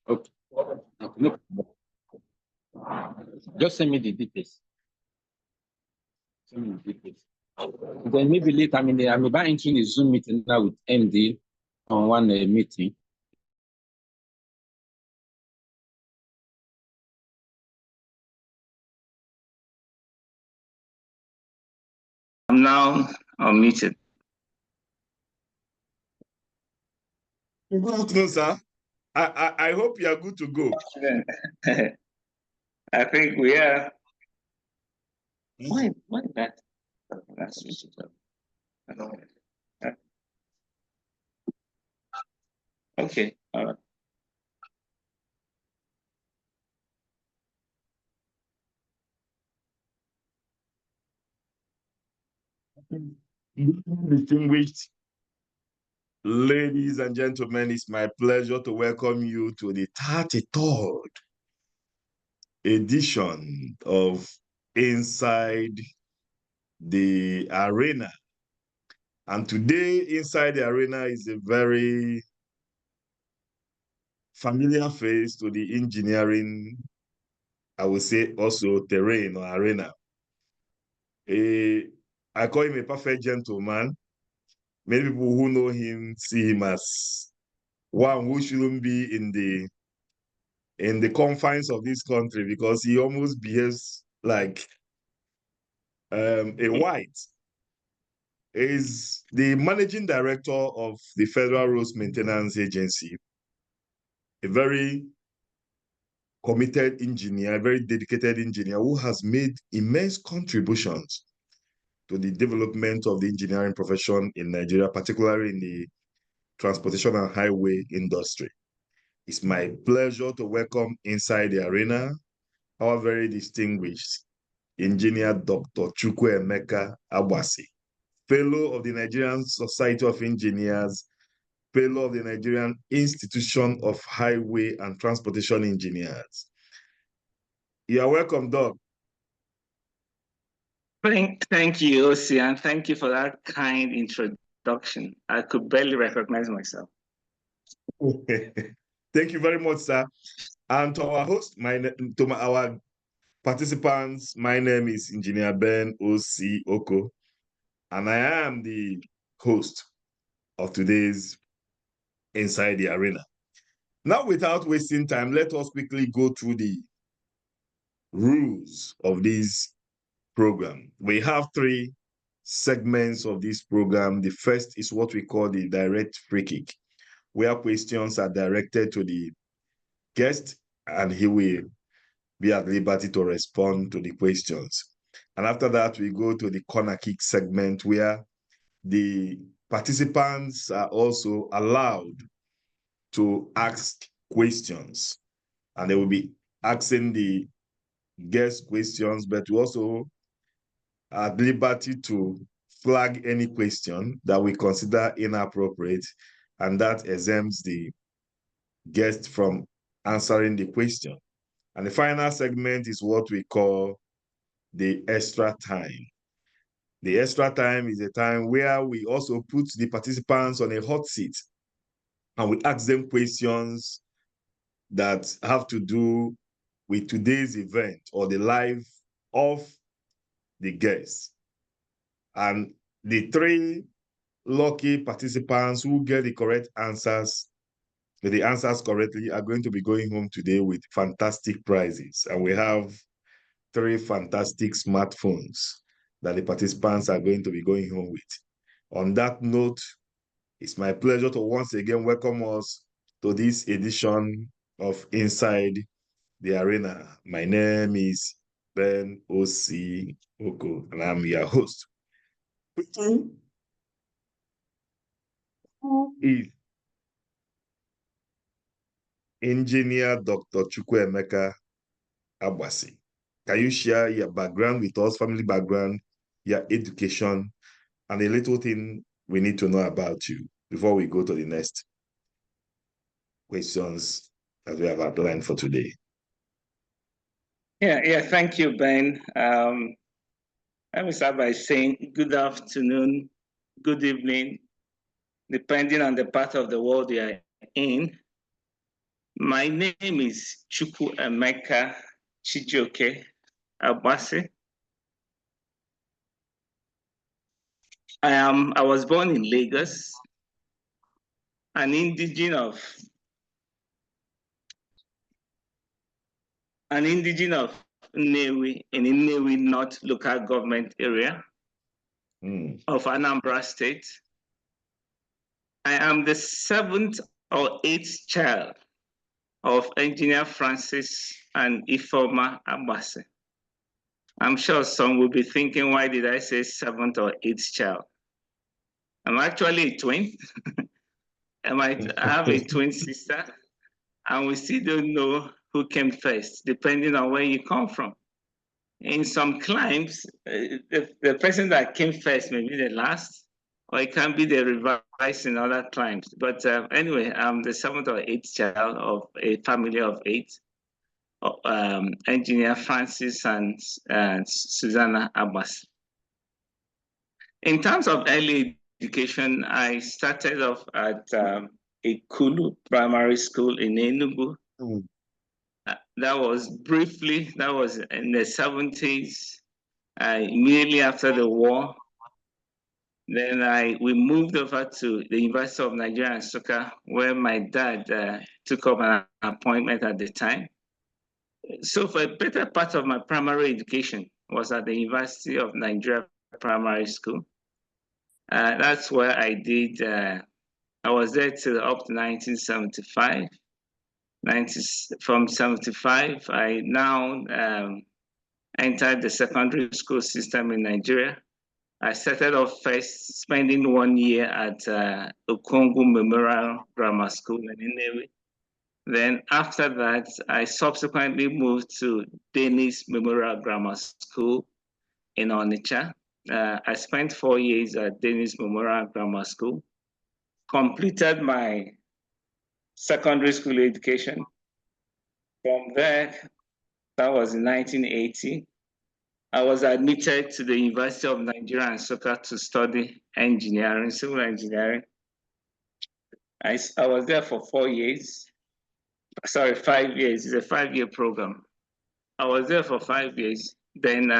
Okay. No. Just send me the details. Send me the details. Then maybe later, I'm about entering a Zoom meeting now with MD on one meeting. I'm now unmuted. Good afternoon, sir. I hope you are good to go. I think we are. Why that? That's switch it up. I don't know. Okay, all right. Distinguished ladies and gentlemen, it's my pleasure to welcome you to the 33rd edition of Inside the Arena. And today, Inside the Arena is a very familiar face to the engineering, I would say also terrain or arena. I call him a perfect gentleman. Many people who know him see him as one who shouldn't be in the confines of this country because he almost behaves like a white. Is the managing director of the Federal Roads Maintenance Agency, a very committed engineer, a very dedicated engineer who has made immense contributions to the development of the engineering profession in Nigeria, particularly in the transportation and highway industry. It's my pleasure to welcome inside the arena our very distinguished engineer, Dr. Emeka Agbasi, fellow of the Nigerian Society of Engineers, fellow of the Nigerian Institution of Highway and Transportation Engineers. You are welcome, Doc. Thank you, Osi, and thank you for that kind introduction. I could barely recognize myself. Thank you very much, sir. And to our host, our participants, my name is Engineer Ben O.C. Oko, and I am the host of today's Inside the Arena. Now, without wasting time, let us quickly go through the rules of this program. We have 3 segments of this program. The first is what we call the direct free kick, where questions are directed to the guest and he will be at liberty to respond to the questions. And after that, we go to the corner kick segment where the participants are also allowed to ask questions. And they will be asking the guest questions, but we also at liberty to flag any question that we consider inappropriate, and that exempts the guest from answering the question. And the final segment is what we call the extra time. The extra time is a time where we also put the participants on a hot seat and we ask them questions that have to do with today's event or the life of the guest. And the 3 lucky participants who get the correct answers, the answers correctly, are going to be going home today with fantastic prizes. And we have 3 fantastic smartphones that the participants are going to be going home with. On that note, it's my pleasure to once again welcome us to this edition of Inside the Arena. My name is Ben O.C. Oko, and I'm your host. Who is Engineer Dr. Emeka Agbasi? Can you share your background with us, family background, your education, and a little thing we need to know about you before we go to the next questions that we have outlined for today? Yeah, thank you, Ben. Let me start by saying good afternoon, good evening, depending on the part of the world you are in. My name is Emeka Agbasi. I was born in Lagos, an indigene of Nnewi, in Nnewi North local government area of Anambra State. I am the 7th or 8th child of Engineer Fnse and Ifeoma Agbasi. I'm sure some will be thinking, why did I say 7th or 8th child? I'm actually a twin. I have a twin sister, and we still don't know who came first, depending on where you come from. In some climes, the person that came first may be the last, or it can be the reverse in other climes. But anyway, I'm the 7th or 8th child of a family of 8. Engineer Francis and Susanna Abbas. In terms of early education, I started off at a Kulu primary school in Enugu. That was in the 70s, immediately after the war. Then we moved over to the University of Nigeria, Nsukka, where my dad took up an appointment at the time. So for a better part of my primary education was at the University of Nigeria Primary School. That's where I did, I was there till up to 1975. From 75, I now entered the secondary school system in Nigeria. I started off first spending 1 year at OKOH Memorial Grammar School in Nnewi. Then after that, I subsequently moved to Dennis Memorial Grammar School in Onitsha. I spent 4 years at Dennis Memorial Grammar School, completed my secondary school education. From there, that was in 1980, I was admitted to the University of Nigeria Nsukka to study engineering, civil engineering. I was there for 4 years. Sorry, 5 years. It's a 5-year program. I was there for 5 years. Then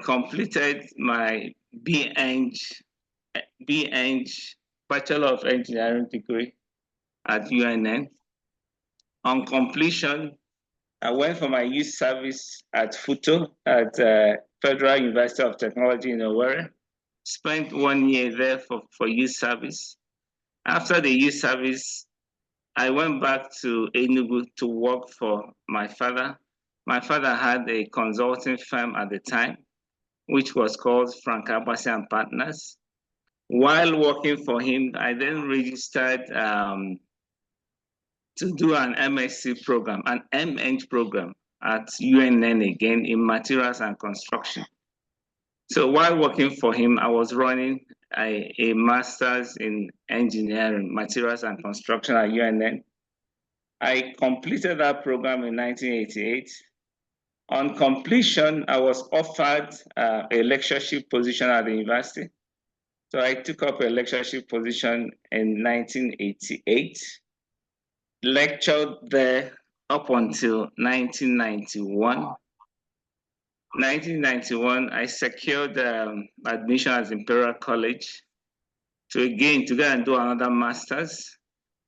completed my B.Eng, Bachelor of Engineering degree at UNN. On completion, I went for my youth service at FUTO at Federal University of Technology in Owerri. Spent 1 year there for youth service. After the youth service, I went back to Enugu to work for my father. My father had a consulting firm at the time, which was called Agbasi and Partners. While working for him, I then registered to do an MSc program, an MEng program at UNN again in materials and construction. So while working for him, I was running a master's in engineering, materials and construction at UNN. I completed that program in 1988. On completion, I was offered a lectureship position at the university. So I took up a lectureship position in 1988, lectured there up until 1991. 1991, I secured admission at Imperial College to go and do another master's.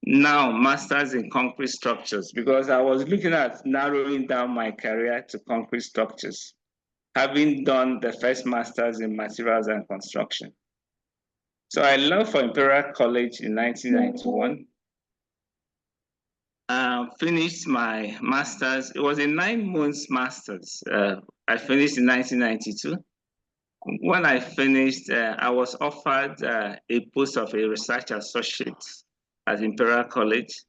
Now, master's in concrete structures, because I was looking at narrowing down my career to concrete structures, having done the first master's in materials and construction. So I left for Imperial College in 1991. Finished my master's. It was a 9 months master's. I finished in 1992. When I finished, I was offered a post of a research associate at Imperial College.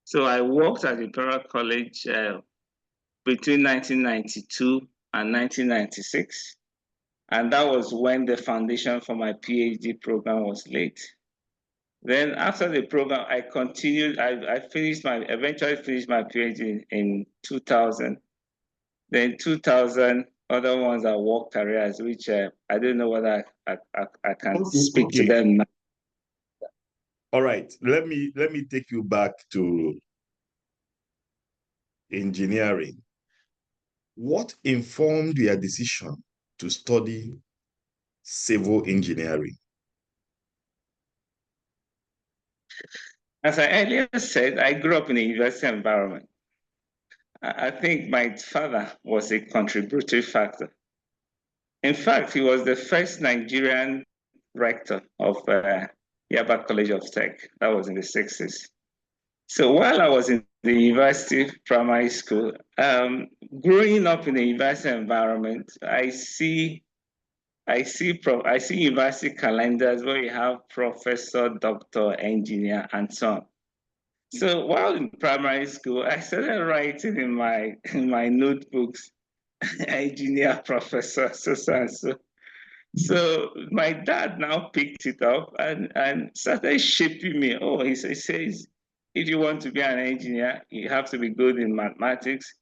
So I worked at Imperial College between 1992 and 1996. And that was when the foundation for my PhD program was laid. Then after the program, I continued, eventually finished my PhD in 2000. Then 2000, other ones are work careers, which I don't know whether I can speak to them now. All right, let me take you back to engineering. What informed your decision to study civil engineering? As I earlier said, I grew up in a university environment. I think my father was a contributory factor. In fact, he was the first Nigerian rector of Yaba College of Tech. That was in the 60s. So while I was in the university primary school, growing up in a university environment, I see university calendars where you have professor, doctor, engineer, and so on. So while in primary school, I started writing in my notebooks, engineer, professor, so and so. So my dad now picked it up and started shaping me. Oh, he says, if you want to be an engineer, you have to be good in mathematics.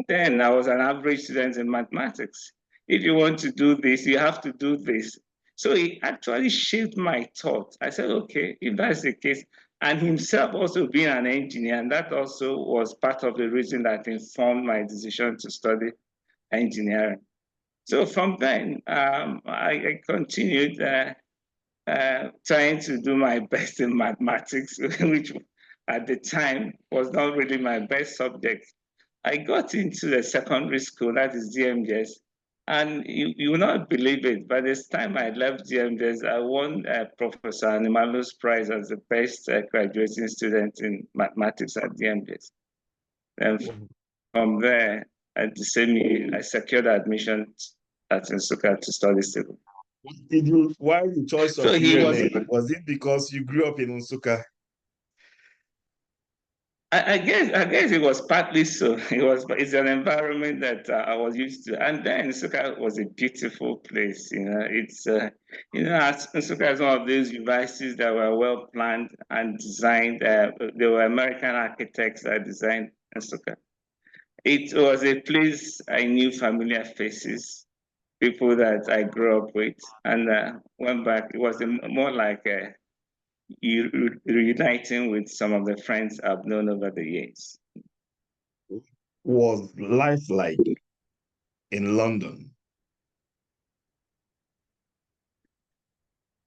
Then I was an average student in mathematics. If you want to do this, you have to do this. So he actually shaped my thought. I said, okay, if that's the case, and himself also being an engineer, and that also was part of the reason that informed my decision to study engineering. So from then, I continued trying to do my best in mathematics, which at the time was not really my best subject. I got into the secondary school, that is DMJS, and you will not believe it, by this time I left DMJS, I won Professor Animalo's Prize as the best graduating student in mathematics at DMJS. And from there, at the same year, I secured admission at Nsukka to study civil. Why the choice of So he UNA? Was it because you grew up in Nsukka? I guess it was partly so. It's an environment that I was used to, and then Nsukka was a beautiful place. Nsukka is one of those universities that were well planned and designed. They were American architects that designed Nsukka. It was a place I knew familiar faces, people that I grew up with, and went back. It was more like reuniting with some of the friends I've known over the years. Was life like in London?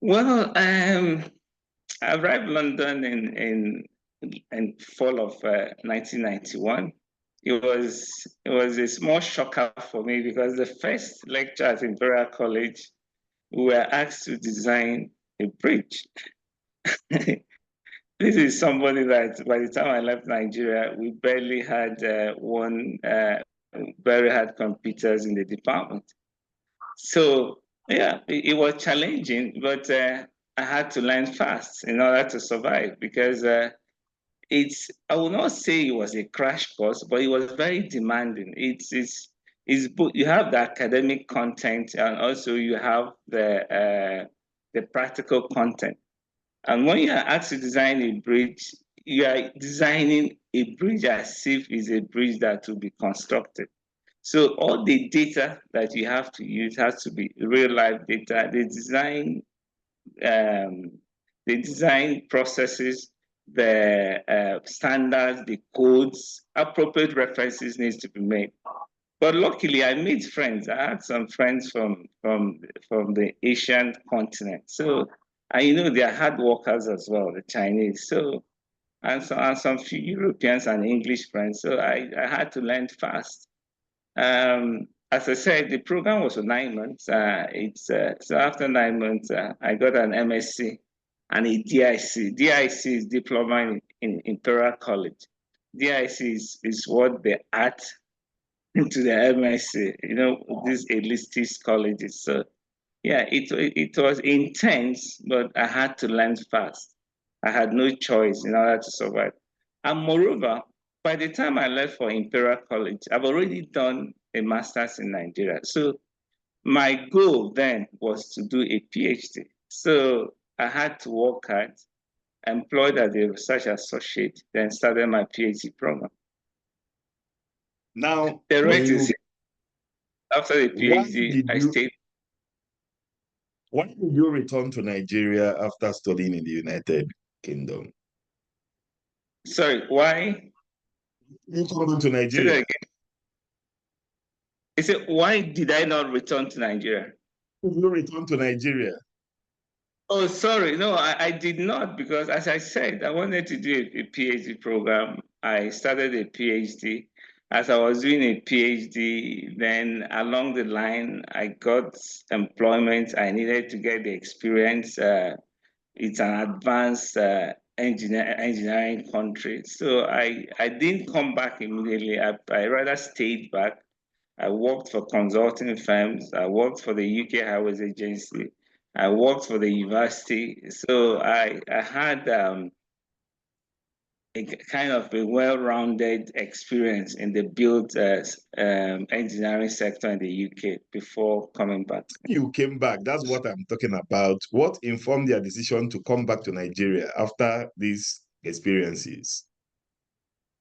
Well, I arrived London in fall of 1991. It was a small shocker for me because the first lecture at Imperial College, we were asked to design a bridge. This is somebody that by the time I left Nigeria, we barely had barely had computers in the department. So yeah, it was challenging, but I had to learn fast in order to survive because I will not say it was a crash course, but it was very demanding. You have the academic content and also you have the practical content. And when you are asked to design a bridge, you are designing a bridge as if it's a bridge that will be constructed. So all the data that you have to use has to be real life data. The design processes, the standards, the codes, appropriate references needs to be made. But luckily, I made friends. I had some friends from the Asian continent. So, and they are hard workers as well, the Chinese. So, and some few Europeans and English friends. So I had to learn fast. As I said, the program was for 9 months. So after 9 months, I got an MSc and a DIC. DIC is Diploma in Imperial College. DIC is what they add to the MSc, these elitist colleges. So yeah, it was intense, but I had to learn fast. I had no choice in order to survive. And moreover, by the time I left for Imperial College, I've already done a master's in Nigeria. So my goal then was to do a PhD. So I had to work hard, employed as a research associate, then started my PhD program. Now, the rest is after the PhD, I stayed. Why did you return to Nigeria after studying in the United? Kingdom. Sorry, why? You come to Say that Nigeria. again. I said, why did I not return to Nigeria? You return to Nigeria. Oh, sorry. No, I did not, because as I said, I wanted to do a PhD program. I started a PhD. As I was doing a PhD, then along the line, I got employment. I needed to get the experience. It's an advanced engineering country. So I didn't come back immediately. I rather stayed back. I worked for consulting firms. I worked for the UK Highways Agency. I worked for the university. So I had a kind of a well-rounded experience in the built engineering sector in the UK before coming back. You came back. That's what I'm talking about. What informed your decision to come back to Nigeria after these experiences?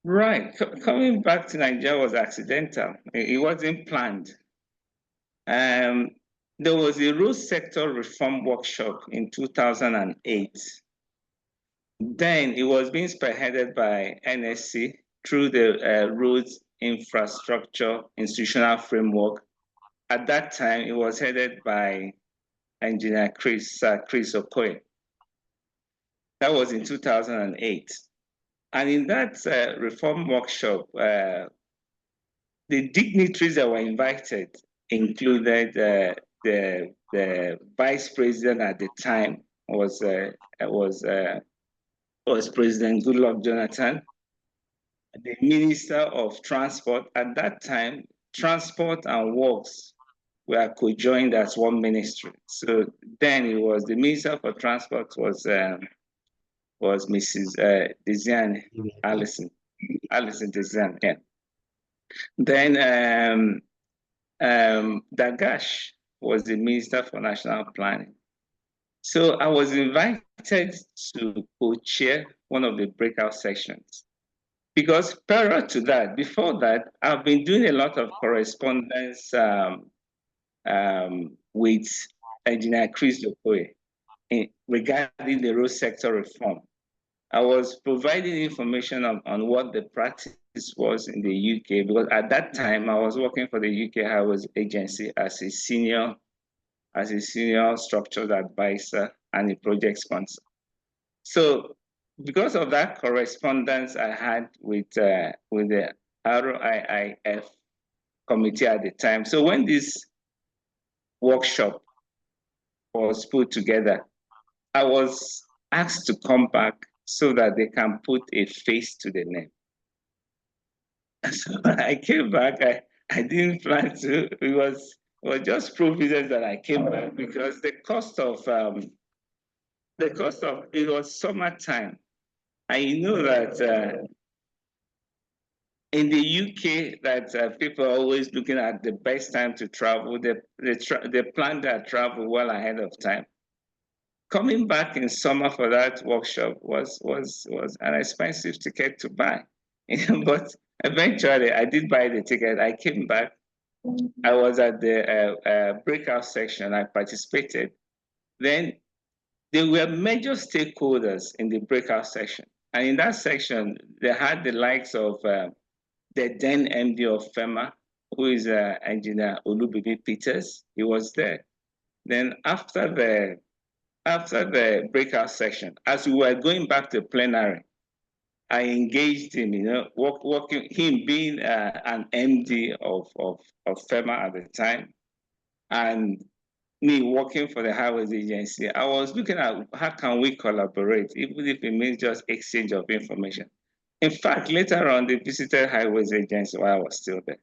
Right. Coming back to Nigeria was accidental. It wasn't planned. There was a road sector reform workshop in 2008. Then it was being spearheaded by NSC through the Roads Infrastructure Institutional Framework. At that time, it was headed by Engineer Chris OKOH. That was in 2008. And in that reform workshop, the dignitaries that were invited included the vice president at the time was President Goodluck Jonathan. The Minister of Transport at that time, Transport and Works were co-joined as one ministry. So then it was the Minister for Transport was Mrs. Desiane Allison Desiane. Yeah. Then Dagash was the Minister for National Planning. So I was invited to co-chair one of the breakout sessions. Because prior to that, before that, I've been doing a lot of correspondence with Engineer Chris OKOH regarding the road sector reform. I was providing information on what the practice was in the UK, because at that time I was working for the UK Highways Agency as a senior structured advisor and a project sponsor. So because of that correspondence I had with the RIIF committee at the time. So when this workshop was put together, I was asked to come back so that they can put a face to the name. So I came back. I didn't plan to. It was just providence that I came back, because the cost of it was summertime. I know that in the UK, that people are always looking at the best time to travel. They plan their travel well ahead of time. Coming back in summer for that workshop was an expensive ticket to buy, but eventually I did buy the ticket. I came back. I was at the breakout section. I participated. Then there were major stakeholders in the breakout section. And in that section, they had the likes of the then MD of FEMA, who is Engineer Olubimi Peters. He was there. Then after the breakout session, as we were going back to plenary, I engaged him, working, him being an MD of FEMA at the time, and me working for the Highways Agency. I was looking at how can we collaborate, even if it means just exchange of information. In fact, later on, they visited Highways Agency while I was still there.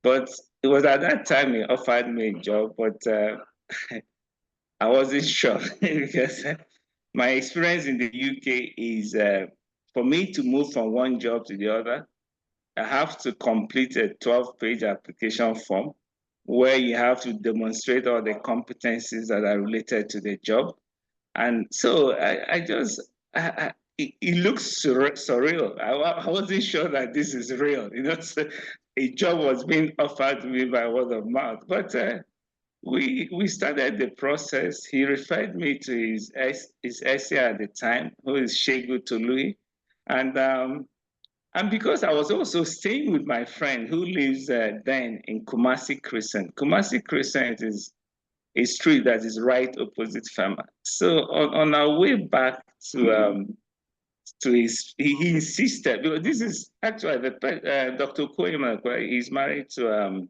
But it was at that time he offered me a job, but I wasn't sure because my experience in the UK is for me to move from one job to the other, I have to complete a 12-page application form where you have to demonstrate all the competencies that are related to the job. And so it looks surreal. I wasn't sure that this is real. So a job was being offered to me by word of mouth. But we started the process. He referred me to his essay at the time, who is Shegu Tolui. And because I was also staying with my friend who lives then in Kumasi Crescent. Kumasi Crescent is a street that is right opposite Fema. So on our way back to his, he insisted, because this is actually Dr. OKOH, he's married to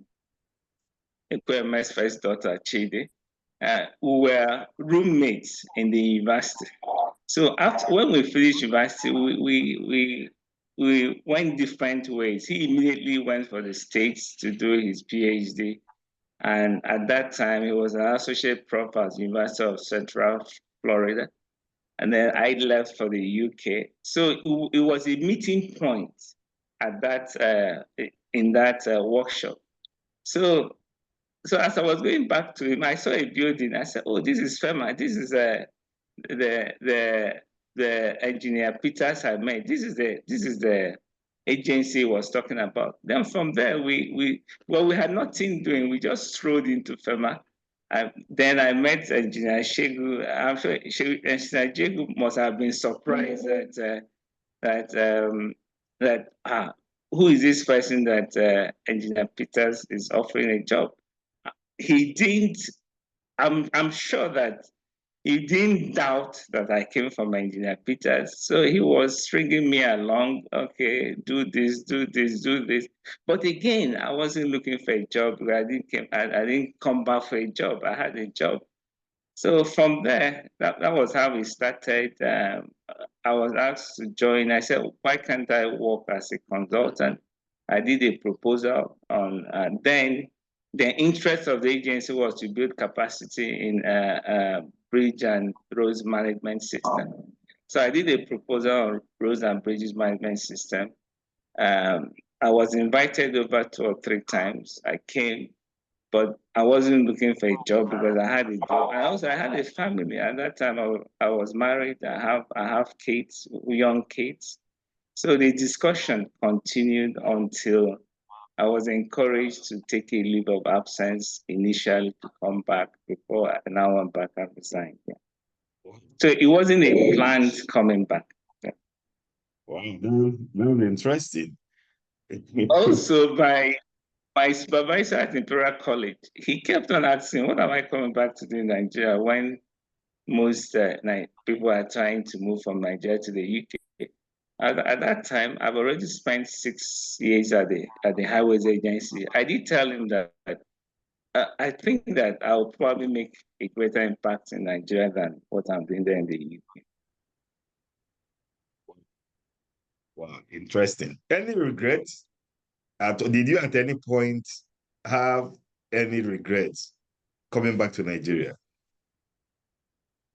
Ekweme's first daughter, Chidi. We were roommates in the university. So when we finished university, we went different ways. He immediately went for the States to do his PhD. And at that time, he was an associate prof at the University of Central Florida. And then I left for the UK. So it was a meeting point at that in that workshop. So as I was going back to him, I saw a building. I said, "Oh, this is FEMA. This is the engineer Peters had made. This is the agency he was talking about." Then from there, we had nothing doing. We just strolled into FEMA. Then I met Engineer Shegu. I'm sure Engineer Shegu must have been surprised that who is this person that Engineer Peters is offering a job? He didn't. I'm sure that he didn't doubt that I came from Engineer Peters. So he was stringing me along. Okay, do this, do this, do this. But again, I wasn't looking for a job because I didn't come back for a job. I had a job. So from there, that was how we started. I was asked to join. I said, why can't I work as a consultant? I did a proposal on, then the interest of the agency was to build capacity in bridge and roads management system. So I did a proposal on roads and bridges management system. I was invited over 2 or 3 times. I came, but I wasn't looking for a job because I had a job. And also I had a family. At that time, I was married. I have kids, young kids. So the discussion continued until I was encouraged to take a leave of absence initially to come back before now I'm back and resigned. Yeah. So it wasn't a planned coming back. Yeah. Wow, very interesting. Also, my supervisor at Imperial College, he kept on asking, what am I coming back to do in Nigeria when most people are trying to move from Nigeria to the UK? At that time, I've already spent 6 years at the Highways Agency. I did tell him that I think that I'll probably make a greater impact in Nigeria than what I'm doing there in the UK. Wow, interesting. Any regrets? Did you at any point have any regrets coming back to Nigeria?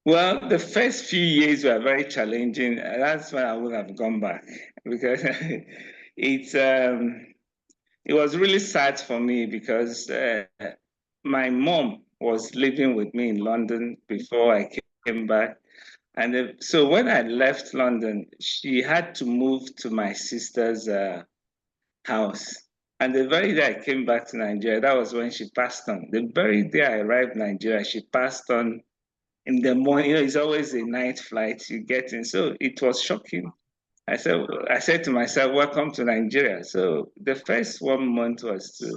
Well, the first few years were very challenging. That's when I would have gone back because it was really sad for me because my mom was living with me in London before I came back. And so when I left London, she had to move to my sister's house. And the very day I came back to Nigeria, that was when she passed on. The very day I arrived in Nigeria, she passed on in the morning. You know, it's always a night flight you get in. So it was shocking. I said to myself, welcome to Nigeria. So the first 1 month was to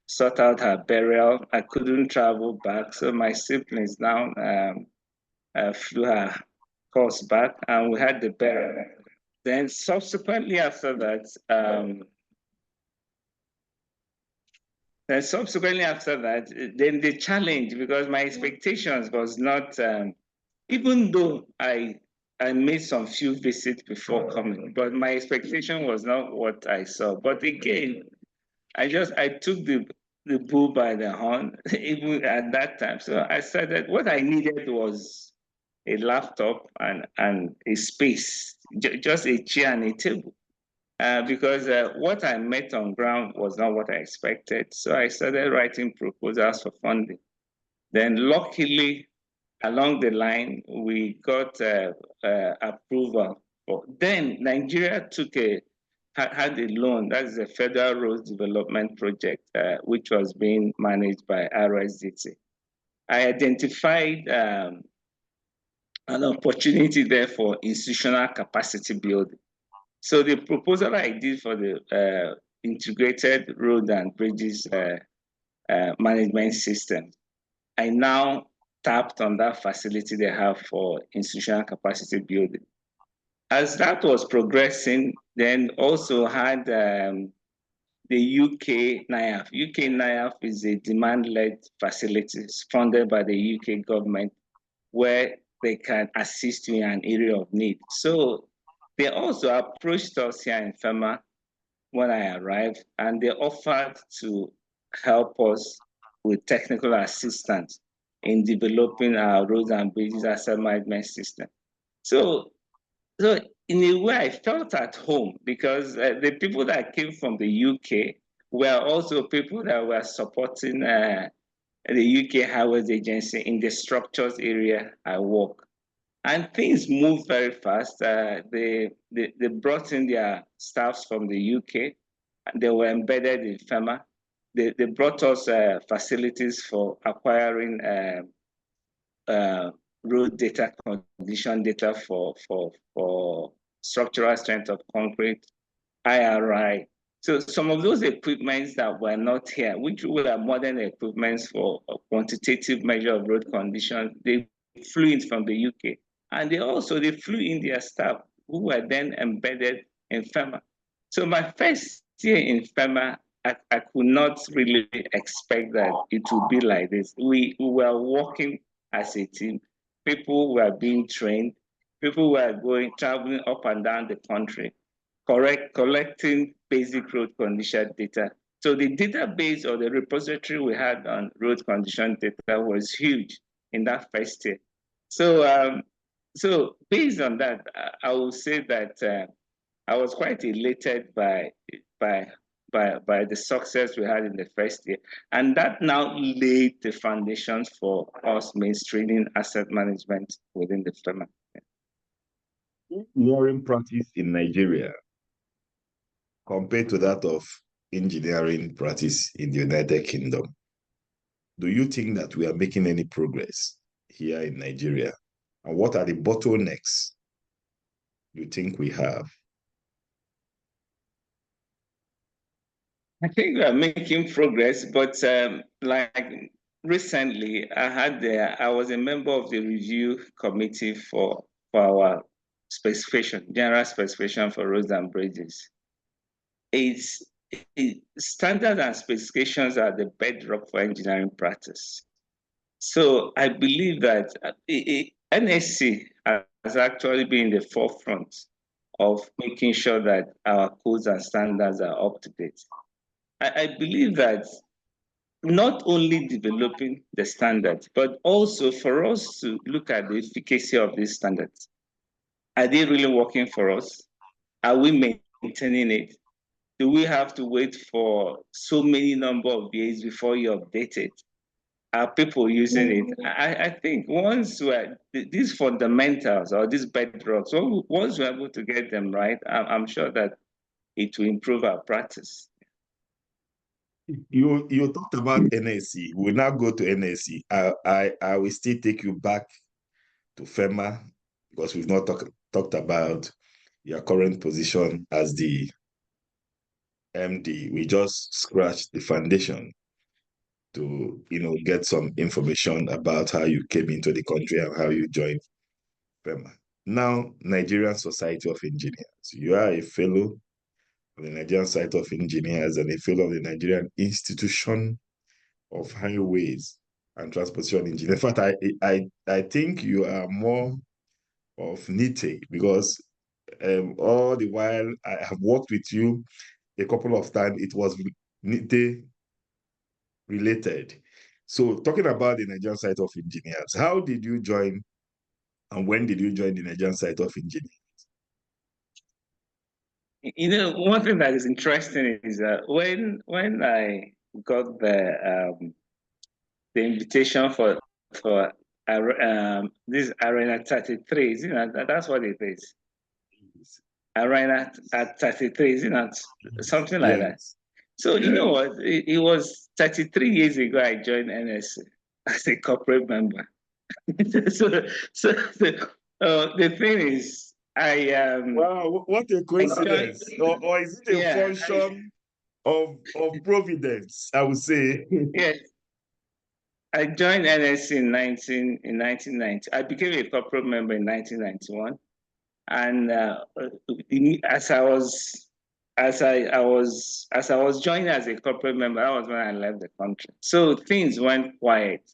sort out her burial. I couldn't travel back. So my siblings now flew her course back and we had the burial. Then subsequently after that, then the challenge, because my expectations was not, even though I made some few visits before coming, but my expectation was not what I saw. But again, I took the bull by the horn, even at that time. So I started, what I needed was a laptop and a space, just a chair and a table. Because what I met on ground was not what I expected. So I started writing proposals for funding. Then luckily, along the line, we got approval. Then Nigeria had a loan, that's the Federal Roads Development Project, which was being managed by RSDT. I identified an opportunity there for institutional capacity building. So the proposal I did for the integrated road and bridges management system, I now tapped on that facility they have for institutional capacity building. As that was progressing, then also had the UK NIAF. UK NIAF is a demand-led facility funded by the UK government where they can assist you in an area of need. So they also approached us here in FEMA when I arrived, and they offered to help us with technical assistance in developing our roads and bridges asset management system. So in a way, I felt at home because the people that came from the UK were also people that were supporting the UK Highways Agency in the structures area I work. And things move very fast. They brought in their staffs from the UK. They were embedded in FEMA. They brought us facilities for acquiring road data, condition data for structural strength of concrete, IRI. So some of those equipments that were not here, which were modern equipments for a quantitative measure of road condition, they flew in from the UK. And they flew in their staff who were then embedded in FEMA. So my first year in FEMA, I could not really expect that it would be like this. We were working as a team. People were being trained. People were traveling up and down the country, collecting basic road condition data. So the database or the repository we had on road condition data was huge in that first year. So based on that, I will say that I was quite elated by the success we had in the first year. And that now laid the foundations for us mainstreaming asset management within the FEMA. Engineering practice in Nigeria compared to that of engineering practice in the United Kingdom, do you think that we are making any progress here in Nigeria? And what are the bottlenecks you think we have? I think we are making progress, but like recently, I was a member of the review committee for our general specification for roads and bridges. Standards and specifications are the bedrock for engineering practice. So I believe that NSC has actually been in the forefront of making sure that our codes and standards are up to date. I believe that not only developing the standards, but also for us to look at the efficacy of these standards. Are they really working for us? Are we maintaining it? Do we have to wait for so many number of days before you update it? Are people using it? I think once these fundamentals or these bedrocks, once we're able to get them right, I'm sure that it will improve our practice. You talked about NSC. We'll now go to NSC. I will still take you back to FEMA because we've not talked about your current position as the MD. We just scratched the foundation to get some information about how you came into the country and how you joined FEMA. Now, Nigerian Society of Engineers. You are a fellow of the Nigerian Society of Engineers and a fellow of the Nigerian Institution of Highways and Transportation Engineers. In fact, I think you are more of NITE because all the while I have worked with you a couple of times, it was NITE related. So talking about the Nigerian Society of Engineers, how did you join and when did you join the Nigerian Society of Engineers? One thing that is interesting is that when I got the invitation for this Arena 33, that's what it is. Arena at 33, something like that. So you know what? It was 33 years ago I joined NSC. as a corporate member. The thing is, Wow, what a coincidence! Or is it a yeah, function of providence? I would say. yes. I joined NSC in 1990. I became a corporate member in 1991, and as I was joining as a corporate member, that was when I left the country. So things went quiet.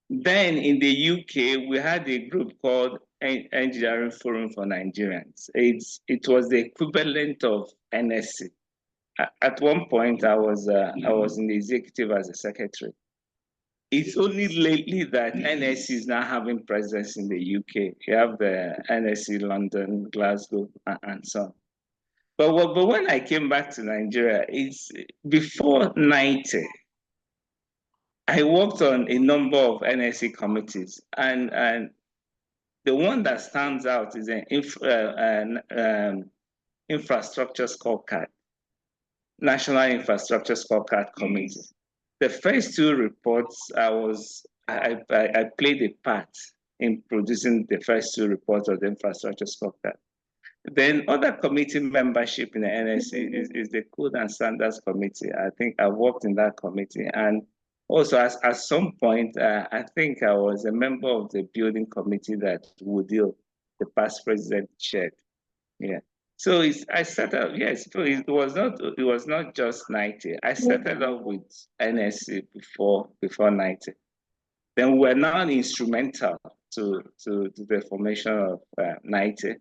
Then in the UK, we had a group called Engineering Forum for Nigerians. It was the equivalent of NSC. At one point, I was in the executive as a secretary. It's only lately that NSC is now having presence in the UK. You have the NSC London, Glasgow, and so on. But when I came back to Nigeria, it's before 90. I worked on a number of NSC committees, and the one that stands out is an infrastructure scorecard, National Infrastructure Scorecard Committee. The first two reports, I played a part in producing the first two reports of the infrastructure scorecard. Then other committee membership in the NSC is the Code and Standards Committee. I think I worked in that committee, and also at some point, I think I was a member of the building committee that Woodil, the past president, chaired. Yeah. So I started, yes, so it was not just 90. I started off with NSC before 90. Then we're now instrumental to the formation of 90.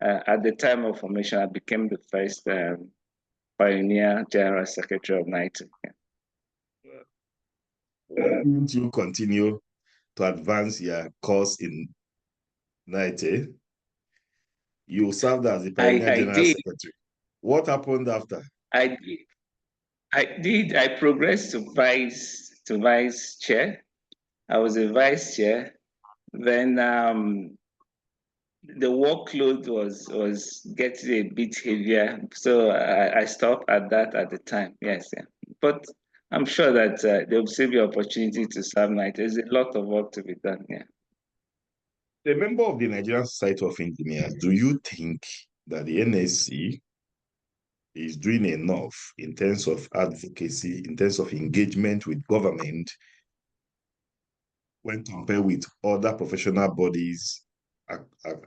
At the time of formation, I became the first pioneer general secretary of 90. Why didn't you continue to advance your course in 90? You served as the pioneer general secretary. What happened after? I did. I progressed to vice chair. I was a vice chair. Then the workload was getting a bit heavier, so I stopped at that at the time. Yes, yeah. But I'm sure that there will still be opportunity to serve night. There's a lot of work to be done. Yeah. A member of the Nigerian Society of Engineers, do you think that the NSC is doing enough in terms of advocacy, in terms of engagement with government, when compared with other professional bodies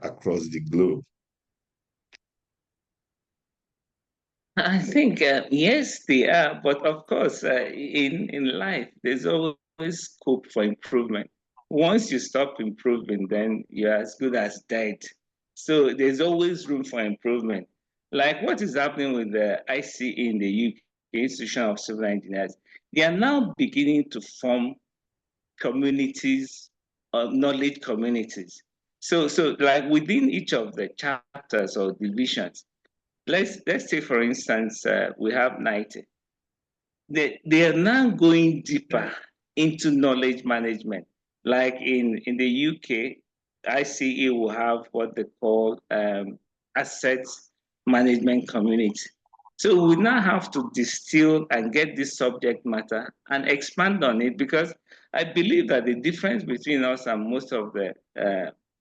across the globe? I think yes, they are, but of course, in life, there's always scope for improvement. Once you stop improving, then you're as good as dead. So there's always room for improvement. Like what is happening with the ICE in the UK, Institution of Civil Engineers, they are now beginning to form communities, knowledge communities. So like within each of the chapters or divisions, let's say, for instance, we have 90. They are now going deeper into knowledge management. Like in the UK, ICE will have what they call assets management community. So we now have to distill and get this subject matter and expand on it, because I believe that the difference between us and most of the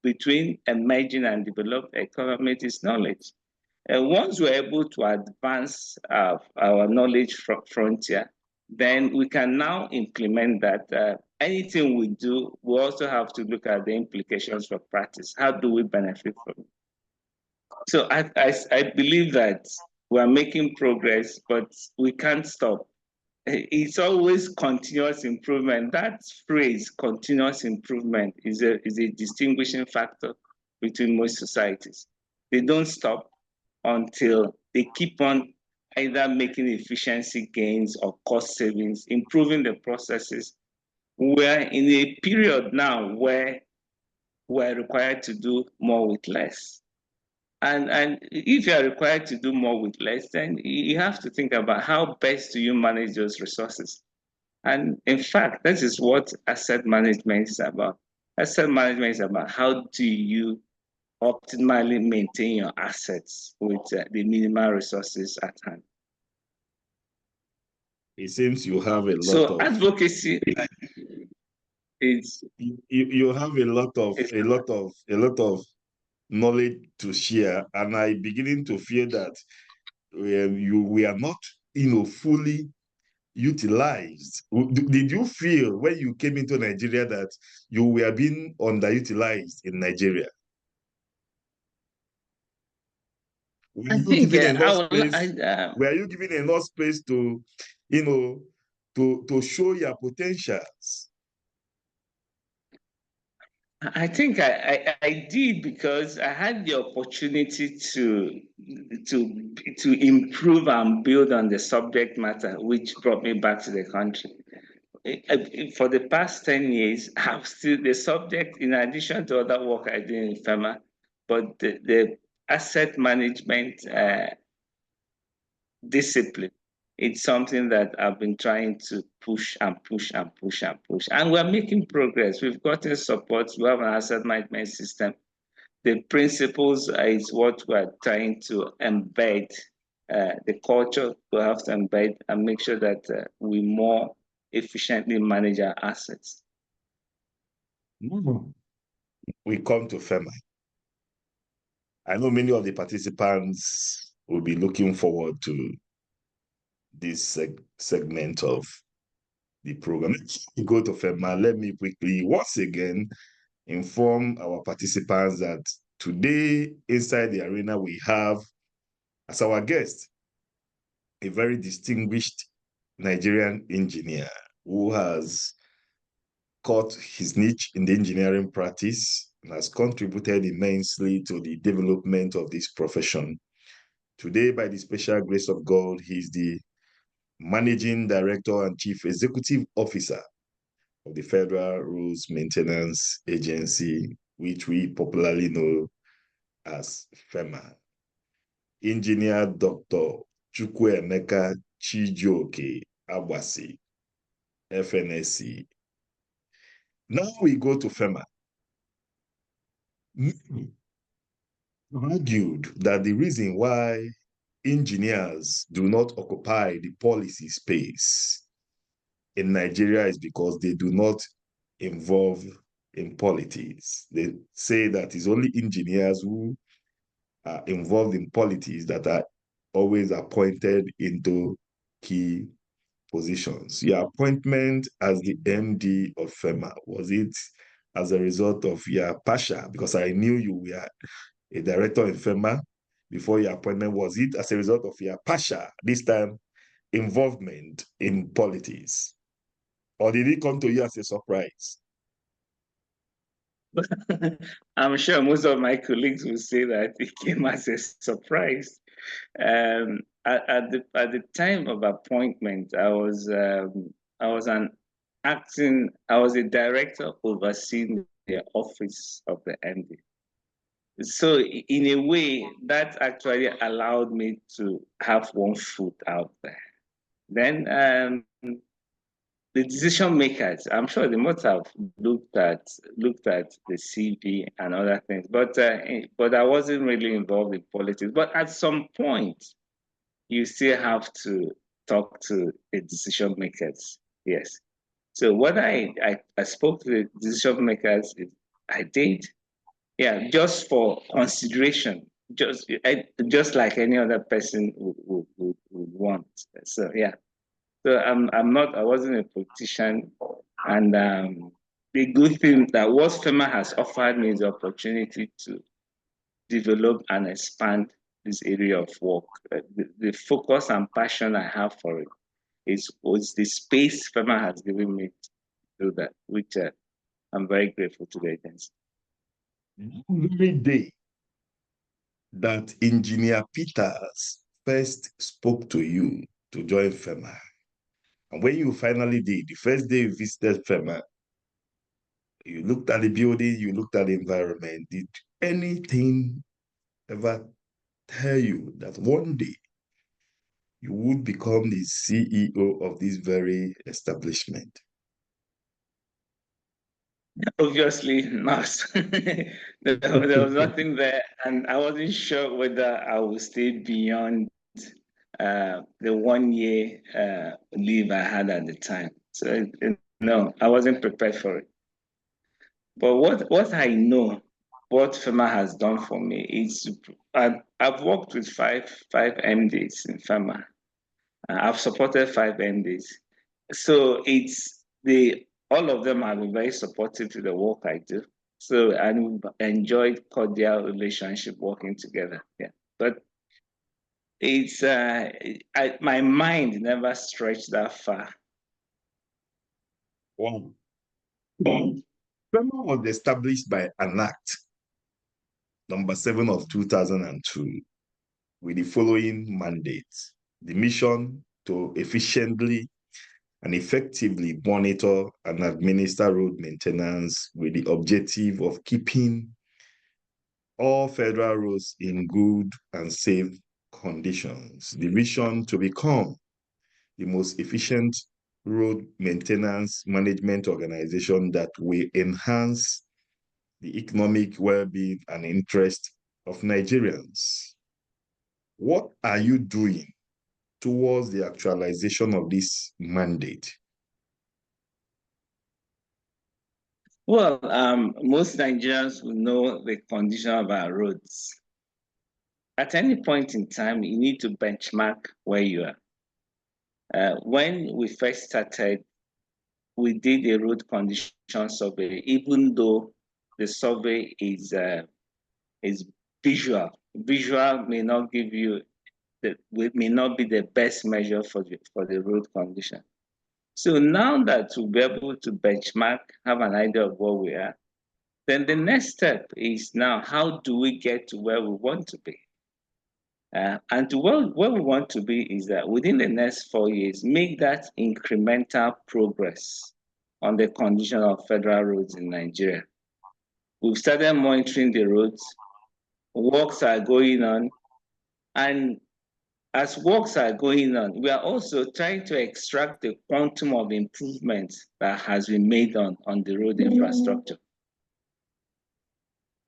between emerging and developed economies is knowledge. Once we're able to advance our knowledge frontier, then we can now implement that. Anything we do, we also have to look at the implications for practice. How do we benefit from it? So I believe that we're making progress, but we can't stop. It's always continuous improvement. That phrase, continuous improvement, is a distinguishing factor between most societies. They don't stop until they keep on either making efficiency gains or cost savings, improving the processes. We're in a period now where we're required to do more with less. And if you are required to do more with less, then you have to think about how best do you manage those resources. And in fact, this is what asset management is about. Asset management is about how do you optimally maintain your assets with the minimal resources at hand. It seems you have a lot So of advocacy. it's you have a lot of knowledge to share, and I beginning to fear that we are not, fully utilized. Did you feel when you came into Nigeria that you were being underutilized in Nigeria? Were I you think given enough I will, space? Were you given enough space to, to show your potentials? I think I did, because I had the opportunity to improve and build on the subject matter, which brought me back to the country. For the past 10 years, I've still the subject, in addition to other work I do in FEMA, but the asset management discipline. It's something that I've been trying to push and push and push and push. And we're making progress. We've gotten support. We have an asset management system. The principles is what we're trying to embed. The culture we have to embed and make sure that we more efficiently manage our assets. We come to FEMA. I know many of the participants will be looking forward to this segment of the program. We go to FEMA. Let me quickly, once again, inform our participants that today, inside the arena, we have, as our guest, a very distinguished Nigerian engineer who has caught his niche in the engineering practice and has contributed immensely to the development of this profession. Today, by the special grace of God, he is the Managing Director and Chief Executive Officer of the Federal Roads Maintenance Agency, which we popularly know as FEMA. Engineer Dr. Emeka Chijioke Agbasi, Fnse. Now we go to FEMA. Argued that the reason why engineers do not occupy the policy space in Nigeria is because they do not involve in politics. They say that it's only engineers who are involved in politics that are always appointed into key positions. Your appointment as the MD of FEMA, was it as a result of your passion? Because I knew you were a director in FEMA before your appointment. Was it as a result of your passion, this time involvement in politics? Or did it come to you as a surprise? I'm sure most of my colleagues will say that it came as a surprise. At the time of appointment, I was a director overseeing the office of the MD. So in a way, that actually allowed me to have one foot out there. Then the decision makers, I'm sure they must have looked at the CV and other things, but I wasn't really involved in politics. But at some point, you still have to talk to the decision makers. Yes. So what I spoke to the decision makers, I did, yeah, just for consideration, just like any other person would want. So yeah. So I wasn't a politician, and the good thing that what FEMA has offered me is the opportunity to develop and expand this area of work. The focus and passion I have for it was the space FEMA has given me to do that, which I'm very grateful to the agency. Every day that Engineer Peters first spoke to you to join FEMA, and when you finally did, the first day you visited FEMA, you looked at the building, you looked at the environment. Did anything ever tell you that one day you would become the CEO of this very establishment? Obviously not. There was nothing there, and I wasn't sure whether I would stay beyond the 1 year leave I had at the time. So no, I wasn't prepared for it. But what I know, what FEMA has done for me is I've worked with five MDs in FEMA. I've supported five MDs. So all of them have been very supportive to the work I do. So, and we've enjoyed cordial relationship working together. Yeah. But it's my mind never stretched that far. Wow. FEMA was established by an act, number 7 of 2002, with the following mandates: the mission to efficiently and effectively monitor and administer road maintenance with the objective of keeping all federal roads in good and safe conditions. The vision to become the most efficient road maintenance management organization that will enhance the economic well-being and interest of Nigerians. What are you doing towards the actualization of this mandate? Well, most Nigerians will know the condition of our roads. At any point in time, you need to benchmark where you are. When we first started, we did a road condition survey, even though the survey is visual. Visual may not give you may not be the best measure for the road condition. So now that we'll be able to benchmark, have an idea of where we are, then the next step is now, how do we get to where we want to be? And to where we want to be is that within the next 4 years, make that incremental progress on the condition of federal roads in Nigeria. We've started monitoring the roads, works are going on, and as works are going on, we are also trying to extract the quantum of improvement that has been made on the road infrastructure.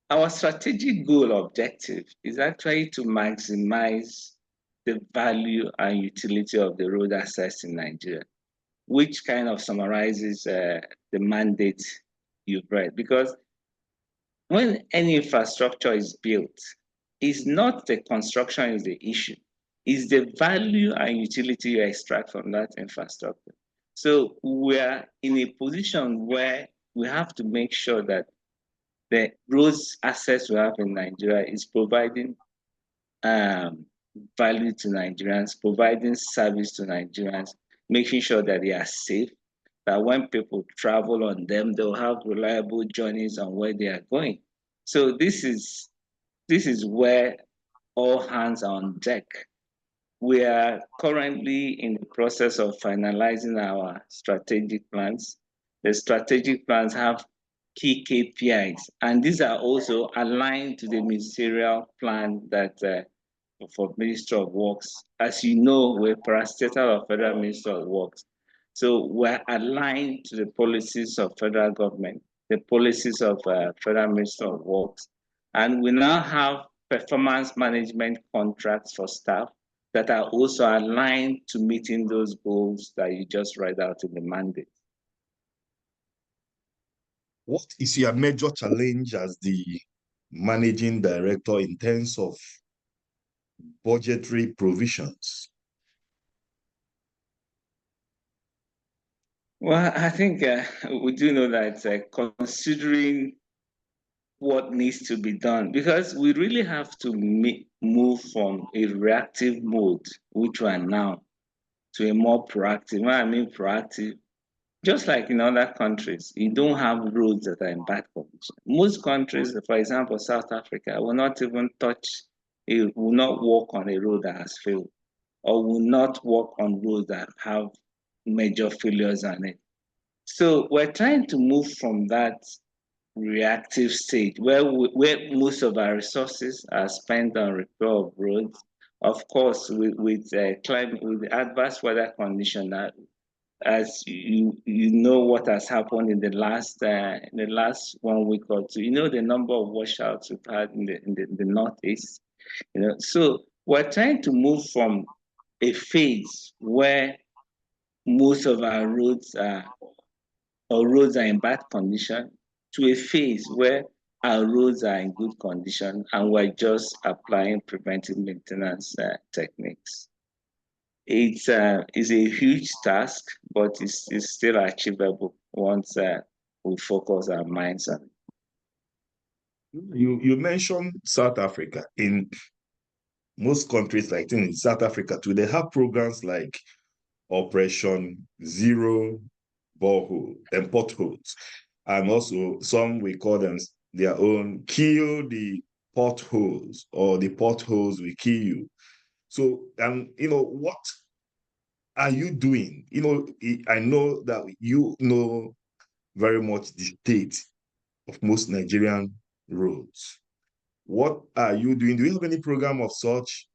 Our strategic goal objective is actually to maximize the value and utility of the road assets in Nigeria, which kind of summarizes the mandate you've read. Because when any infrastructure is built, it's not the construction is the issue, it's the value and utility you extract from that infrastructure. So we're in a position where we have to make sure that the roads assets we have in Nigeria is providing value to Nigerians, providing service to Nigerians, making sure that they are safe, that when people travel on them, they'll have reliable journeys on where they are going. So this is where all hands are on deck. We are currently in the process of finalizing our strategic plans. The strategic plans have key KPIs, and these are also aligned to the ministerial plan that for Ministry of Works. As you know, we're parastatal of Federal Ministry of Works. So we're aligned to the policies of federal government, the policies of Federal Ministry of Works. And we now have performance management contracts for staff that are also aligned to meeting those goals that you just read out in the mandate. What is your major challenge as the managing director in terms of budgetary provisions? Well, I think we do know that considering what needs to be done, because we really have to move from a reactive mode, which we are now, to a more proactive. When I mean proactive, just like in other countries, you don't have roads that are in bad condition. Most countries, for example, South Africa, will not even will not walk on a road that has failed, or will not walk on roads that have major failures on it. So we're trying to move from that reactive state where most of our resources are spent on repair of roads. Of course, with climate, with the adverse weather condition, as you know what has happened in the last 1 week or two. You know the number of washouts we've had in the Northeast. You know, so we're trying to move from a phase where most of our roads are in bad condition to a phase where our roads are in good condition and we're just applying preventive maintenance techniques. It's a huge task, but it's still achievable once we focus our minds on it. You mentioned South Africa. In most countries, like in South Africa too, they have programs like Operation Zero Borehole and Potholes. And also some we call them their own Kill the Potholes, or the potholes will kill you. So, what are you doing? I know that you know very much the state of most Nigerian roads. What are you doing? Do you have any program of such?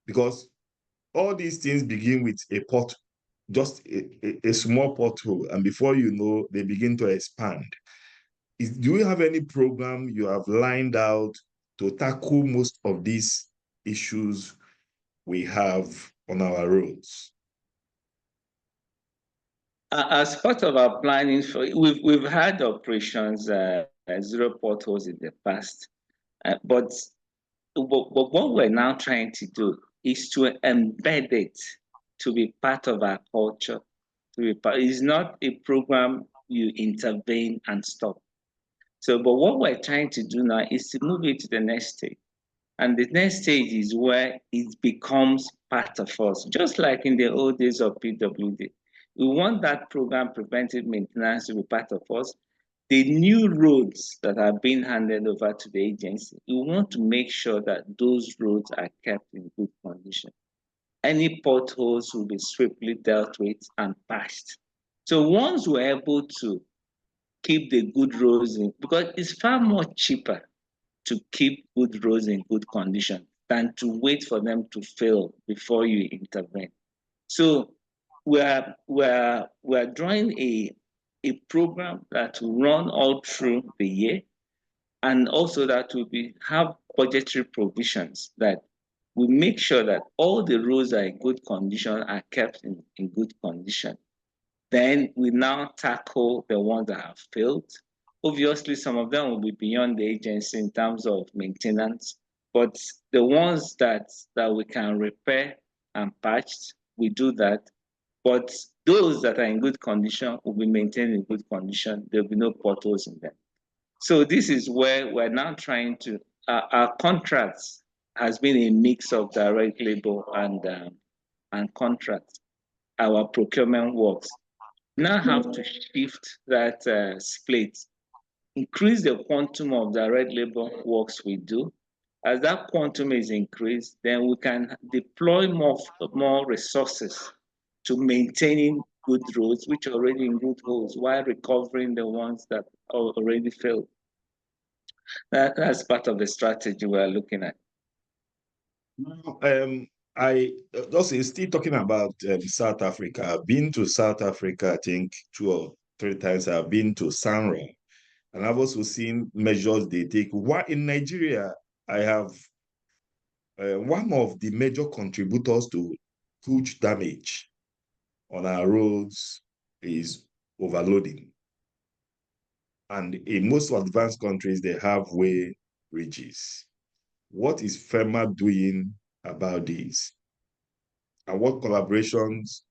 Because all these things begin with just a small pothole, and before you know, they begin to expand. Do you have any program you have lined out to tackle most of these issues we have on our roads? As part of our planning, we've had operations zero potholes in the past, but what we're now trying to do is to embed it to be part of our culture. It's not a program you intervene and stop. So, but what we're trying to do now is to move it to the next stage. And the next stage is where it becomes part of us, just like in the old days of PWD. We want that program, preventive maintenance, to be part of us. The new roads that are being handed over to the agency, we want to make sure that those roads are kept in good condition. Any potholes will be swiftly dealt with and patched. So once we're able to keep the good roads in, because it's far more cheaper to keep good roads in good condition than to wait for them to fail before you intervene. So we're drawing a program that will run all through the year, and also that will have budgetary provisions that will make sure that all the roads are in good condition, are kept in good condition. Then we now tackle the ones that have failed. Obviously, some of them will be beyond the agency in terms of maintenance, but the ones that we can repair and patch, we do that. But those that are in good condition will be maintained in good condition. There will be no potholes in them. So this is where we're now trying to, our contracts has been a mix of direct labor and contracts. Our procurement works now have to shift that split, increase the quantum of direct labor works we do. As that quantum is increased, then we can deploy more resources to maintaining good roads, which are already in good holes, while recovering the ones that already failed. That's part of the strategy we're looking at. I also still talking about South Africa. I've been to South Africa, I think 2 or 3 times. I've been to Sanra, and I've also seen measures they take. In Nigeria, I have one of the major contributors to huge damage on our roads is overloading. And in most advanced countries, they have way bridges. What is FEMA doing about this? And what collaborations,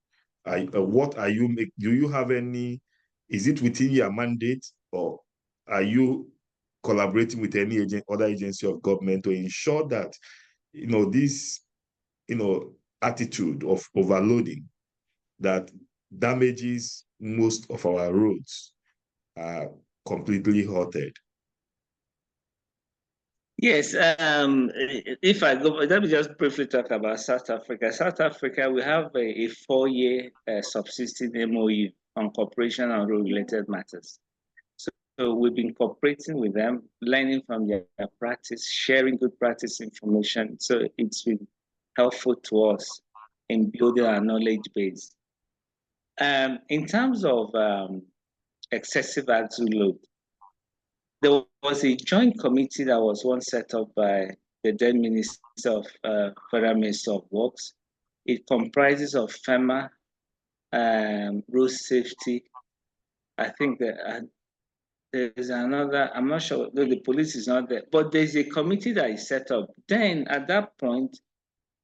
what are you make? Do you have any, is it within your mandate, or are you collaborating with any other agency of government to ensure that, this, attitude of overloading that damages most of our roads are completely halted? Yes, if I go, let me just briefly talk about South Africa. South Africa, we have a 4-year subsisting MOU on cooperation on road-related matters. So we've been cooperating with them, learning from their practice, sharing good practice information. So it's been helpful to us in building our knowledge base. In terms of excessive axle load, there was a joint committee that was once set up by the then Minister of Federal Minister of Works. It comprises of FEMA, road safety. I think that there's another, I'm not sure, no, the police is not there, but there's a committee that is set up. Then at that point,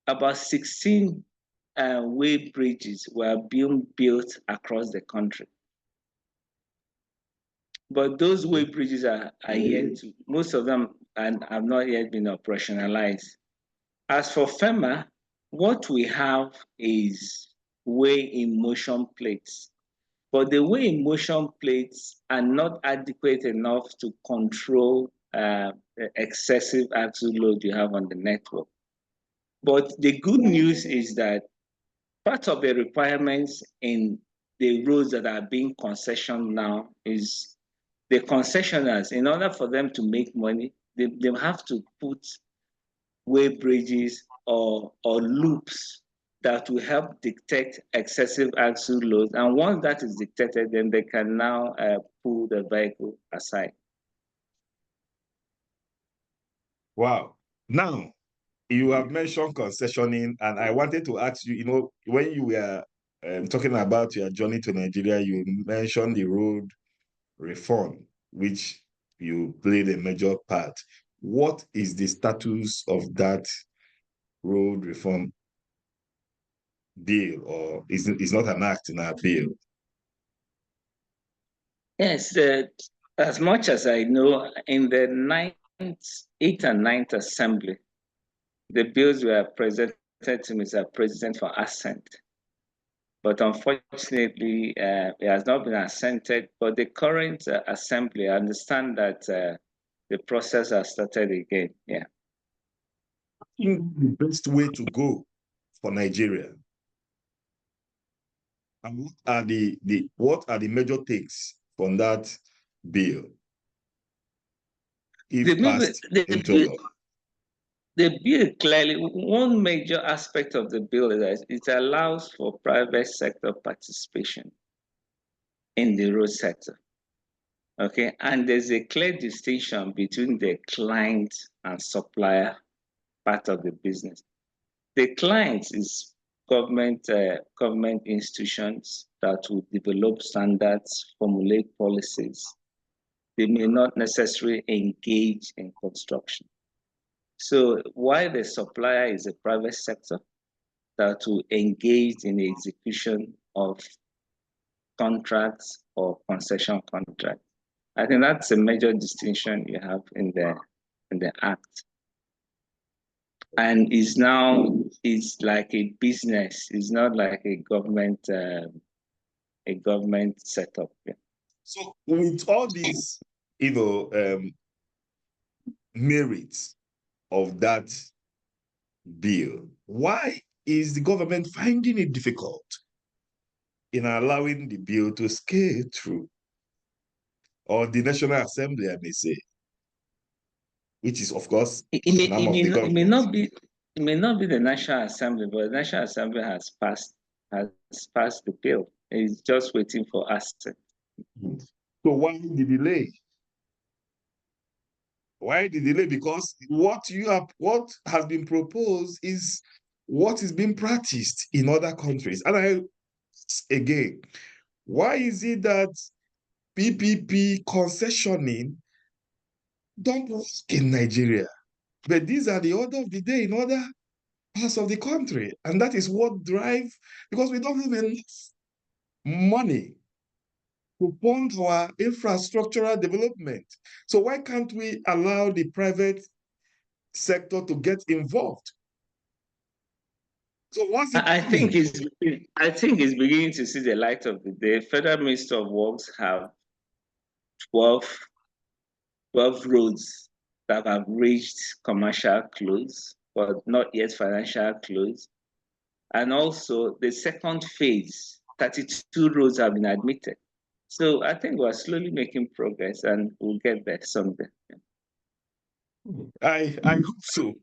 about 16 way bridges were being built across the country. But those way bridges are yet to, most of them have not yet been operationalized. As for FEMA, what we have is way in motion plates. But the way in motion plates are not adequate enough to control the excessive axle load you have on the network. But the good news is that part of the requirements in the roads that are being concessioned now is the concessioners, in order for them to make money, they have to put way bridges or loops that will help detect excessive axle loads. And once that is detected, then they can now pull the vehicle aside. Wow. Now, you have mentioned concessioning, and I wanted to ask you, when you were talking about your journey to Nigeria, you mentioned the road reform, which you played a major part. What is the status of that road reform bill, or it's not an act in our bill? Yes, as much as I know, in the 8th and 9th Assembly, the bills were presented to Mr. President for assent. But unfortunately, it has not been assented. But the current Assembly, I understand that the process has started again. Yeah. I think the best way to go for Nigeria, and what are the major takes from that bill if passed into law? The bill clearly, one major aspect of the bill is that it allows for private sector participation in the road sector. Okay, and there's a clear distinction between the client and supplier part of the business. The client is government institutions that will develop standards, formulate policies. They may not necessarily engage in construction. So while the supplier is a private sector that will engage in the execution of contracts or concession contracts, I think that's a major distinction you have in the act. And is like a business. It's not like a government setup. Yeah. So with all these, merits of that bill, why is the government finding it difficult in allowing the bill to scale through? Or the National Assembly, I may say, which is, of course, an arm of the government. It may not be the National Assembly, but the National Assembly has passed the bill. It's just waiting for assent. So why the delay? Why the delay? Because what has been proposed is what is being practiced in other countries. And again, why is it that PPP concessioning don't work in Nigeria? But these are the order of the day in other parts of the country. And that is what drives, because we don't have enough money to fund our infrastructural development. So why can't we allow the private sector to get involved? So what's it? I think it's beginning to see the light of the day. Federal Minister of Works have 12 roads that have reached commercial close, but not yet financial close. And also the second phase, 32 roads have been admitted. So I think we're slowly making progress and we'll get there someday. I hope so.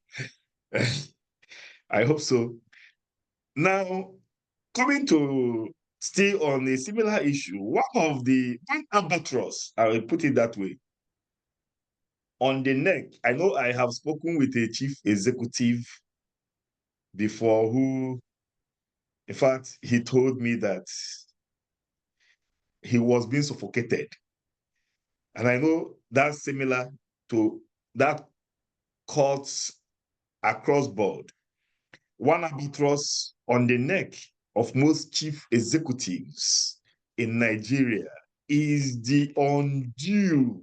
I hope so. Now, coming to still on a similar issue, one albatross, I will put it that way, on the neck. I know I have spoken with a chief executive before who, in fact, he told me that he was being suffocated And I know that's similar to that cuts across board. One albatross on the neck of most chief executives in Nigeria is the undue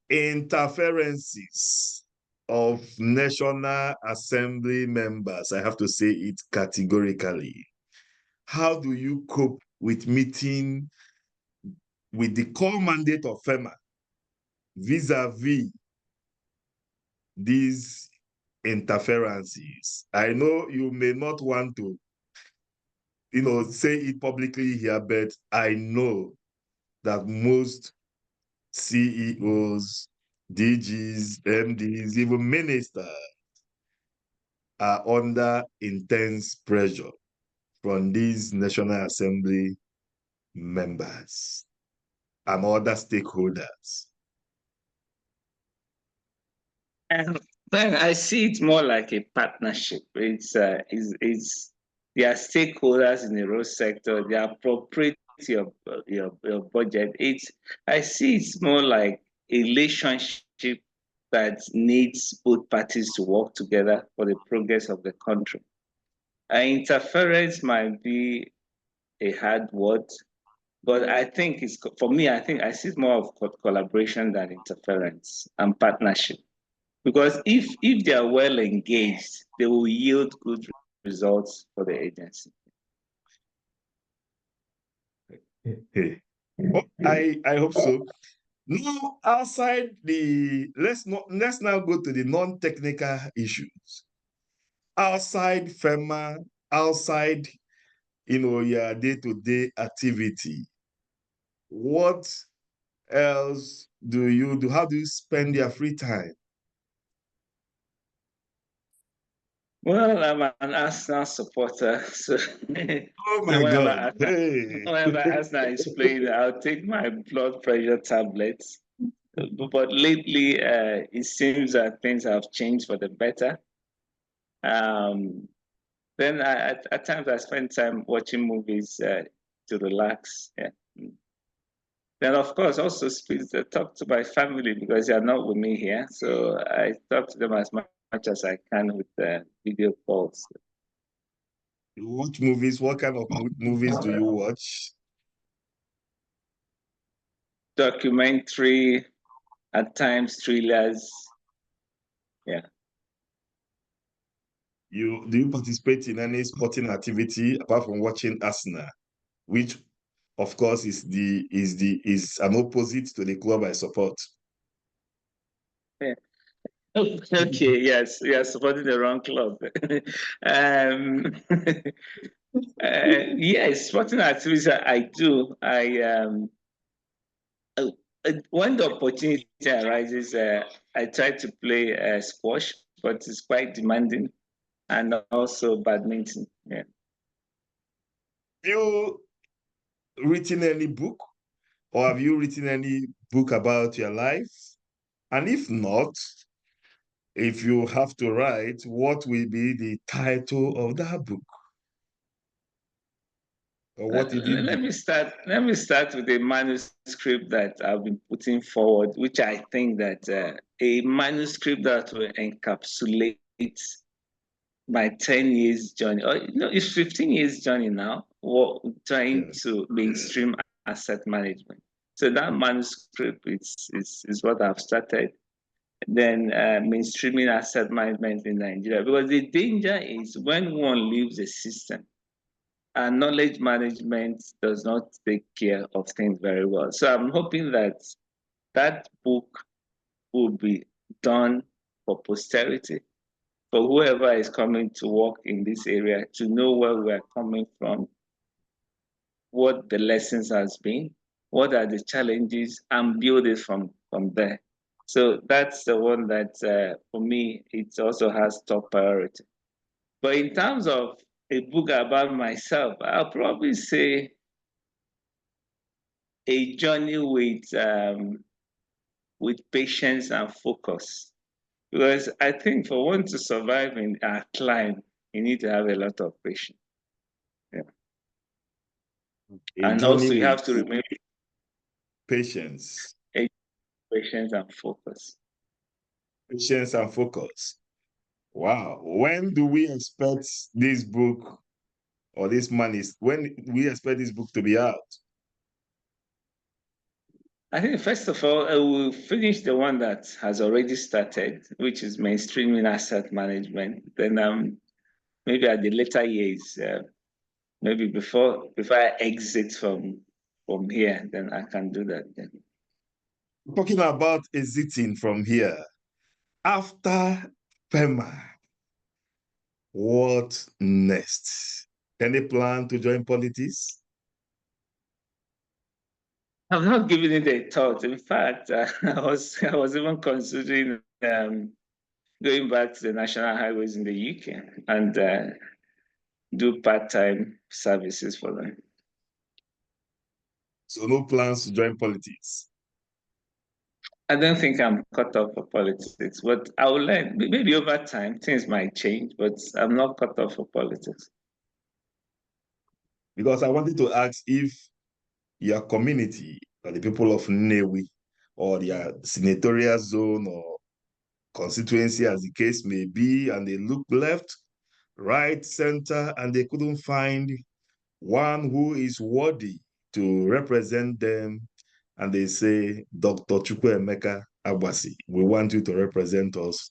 interferences of National Assembly members. I have to say it categorically. How do you cope with meeting with the core mandate of FEMA vis-a-vis these interferences? I know you may not want to, say it publicly here, but I know that most CEOs, DGs, MDs, even ministers are under intense pressure from these National Assembly members and other stakeholders. Then I see it more like a partnership. It's there are stakeholders in the road sector. They appropriate your budget. I see it's more like a relationship that needs both parties to work together for the progress of the country. Interference might be a hard word, but I think for me. I think I see it more of collaboration than interference and partnership. Because if they are well engaged, they will yield good results for the agency. I hope so. Now, outside let's now go to the non-technical issues. Outside FEMA, outside your day-to-day activity, what else do you do? How do you spend your free time? Well, I'm an Arsenal supporter, so Oh my God! Whenever Arsenal is playing, I'll take my blood pressure tablets. But lately, it seems that things have changed for the better. Then at times I spend time watching movies to relax. Yeah. Then of course also talk to my family because they are not with me here. So I talk to them as much as I can with video calls. You watch movies? What kind of movies do you watch? Documentary, at times thrillers. Yeah. Do you participate in any sporting activity apart from watching Arsenal, which of course is an opposite to the club I support? Yeah. Okay, yes, you are supporting the wrong club. Yes, sporting activities I do. When the opportunity arises, I try to play squash, but it's quite demanding, and also badminton. Yeah. Have you written any book, or have you written any book about your life? And if not, if you have to write, what will be the title of that book? Or what did it Let me start with a manuscript that I've been putting forward, which I think that a manuscript that will encapsulate my 10 years journey, or it's 15 years journey now, trying to mainstream asset management. So that manuscript is what I've started. Then mainstreaming asset management in Nigeria, because the danger is when one leaves a system, and knowledge management does not take care of things very well. So I'm hoping that that book will be done for posterity, for whoever is coming to work in this area to know where we're coming from, what the lessons has been, what are the challenges, and build it from there. So that's the one that, for me, it also has top priority. But in terms of a book about myself, I'll probably say a journey with patience and focus. Because I think for one to survive in our climb, you need to have a lot of patience. Yeah. And also you have to remain Patience. Patience and focus. Patience and focus. Wow. When do we expect this book or this when we expect this book to be out? I think first of all, I will finish the one that has already started, which is mainstreaming asset management. Then maybe at the later years, maybe before I exit from here, then I can do that then. Talking about exiting from here, after FEMA, what next? Any plan to join politics? I've not given it a thought. In fact, I was even considering going back to the national highways in the UK and do part-time services for them. So no plans to join politics? I don't think I'm cut off for politics, but I will learn. Maybe over time, things might change, but I'm not cut off for politics. Because I wanted to ask if your community, or the people of Nnewi, or their senatorial zone or constituency, as the case may be, and they look left, right, center, and they couldn't find one who is worthy to represent them, and they say, Dr. Emeka Agbasi, we want you to represent us,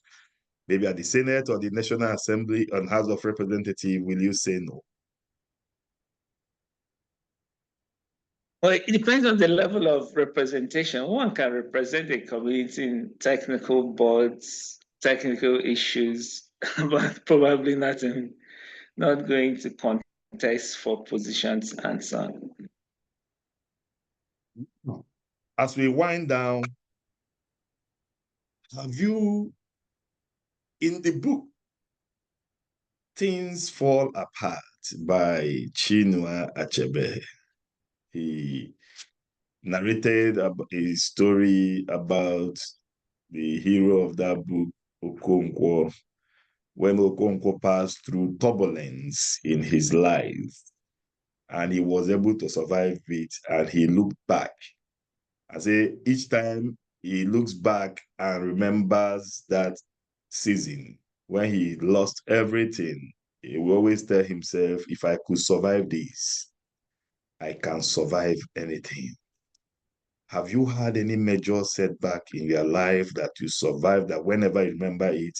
maybe at the Senate or the National Assembly and House of Representatives, will you say no? Well, it depends on the level of representation. One can represent a community in technical boards, technical issues, but probably not going to contest for positions and so on. As we wind down, have you, in the book, Things Fall Apart by Chinua Achebe, he narrated a story about the hero of that book, Okonkwo, when Okonkwo passed through turbulence in his life and he was able to survive it, and he looked back. I say each time he looks back and remembers that season when he lost everything, he will always tell himself, if I could survive this, I can survive anything. Have you had any major setback in your life that you survived, that whenever you remember it,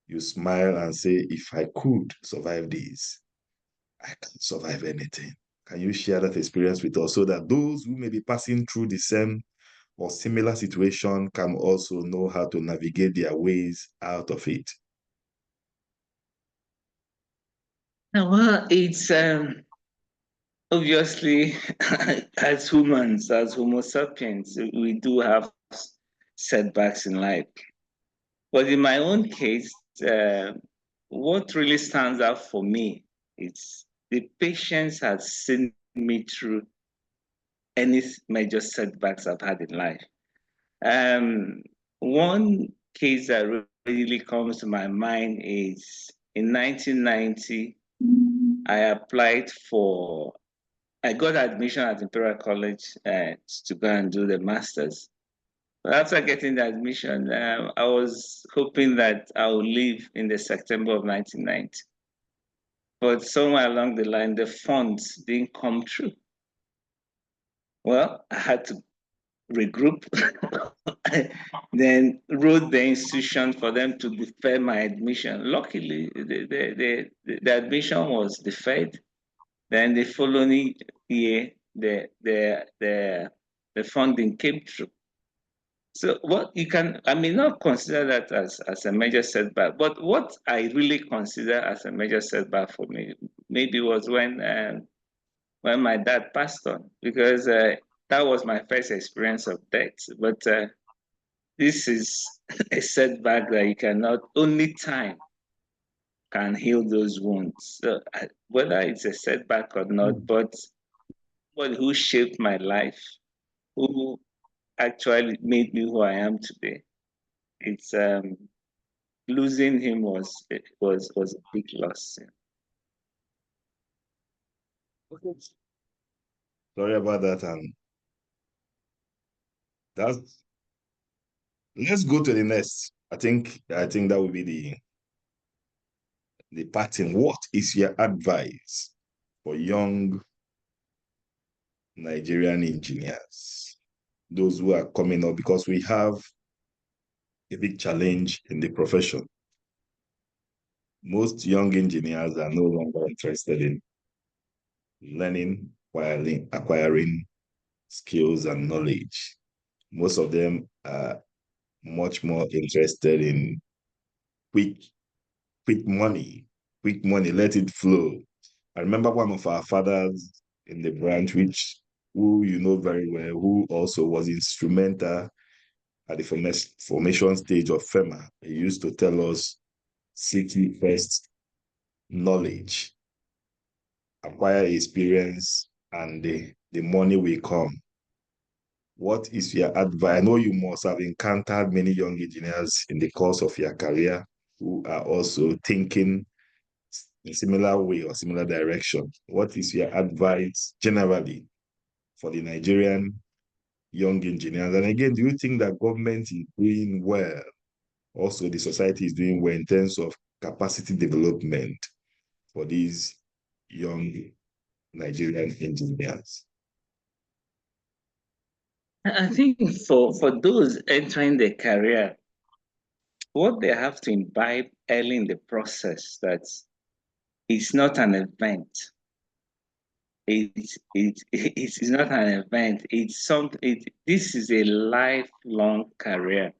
you smile and say, if I could survive this, I can survive anything? Can you share that experience with us so that those who may be passing through the same or similar situation can also know how to navigate their ways out of it? Well, it's obviously, as humans, as Homo sapiens, we do have setbacks in life. But in my own case, what really stands out for me is the patience has seen me through any major setbacks I've had in life. One case that really comes to my mind is in 1990, I got admission at Imperial College to go and do the master's. But after getting the admission, I was hoping that I would leave in the September of 1990. But somewhere along the line, the funds didn't come through. Well, I had to regroup, then wrote the institution for them to defer my admission. Luckily, the admission was deferred. Then the following year, the funding came through. So what you can, I may not consider that as a major setback, but what I really consider as a major setback for me maybe was when my dad passed on, because that was my first experience of death. But this is a setback that you cannot, only time can heal those wounds. So whether it's a setback or not, but who shaped my life, who actually made me who I am today. It's losing him was a big loss. Sorry about that. And Let's go to the next. I think that will be the pattern. What is your advice for young Nigerian engineers, those who are coming up, because we have a big challenge in the profession? Most young engineers are no longer interested in learning while acquiring skills and knowledge. Most of them are much more interested in quick money, let it flow. I remember one of our fathers in the branch, who you know very well, who also was instrumental at the formation stage of FEMA. He used to tell us, seek first knowledge, acquire experience, and the money will come. What is your advice? I know you must have encountered many young engineers in the course of your career who are also thinking in similar way or similar direction. What is your advice generally for the Nigerian young engineers? And again, do you think that government is doing well? Also, the society is doing well in terms of capacity development for these young Nigerian engineers? I think for those entering the career, what they have to imbibe early in the process, that it's not an event. It's not an event. It's something. This is a lifelong career,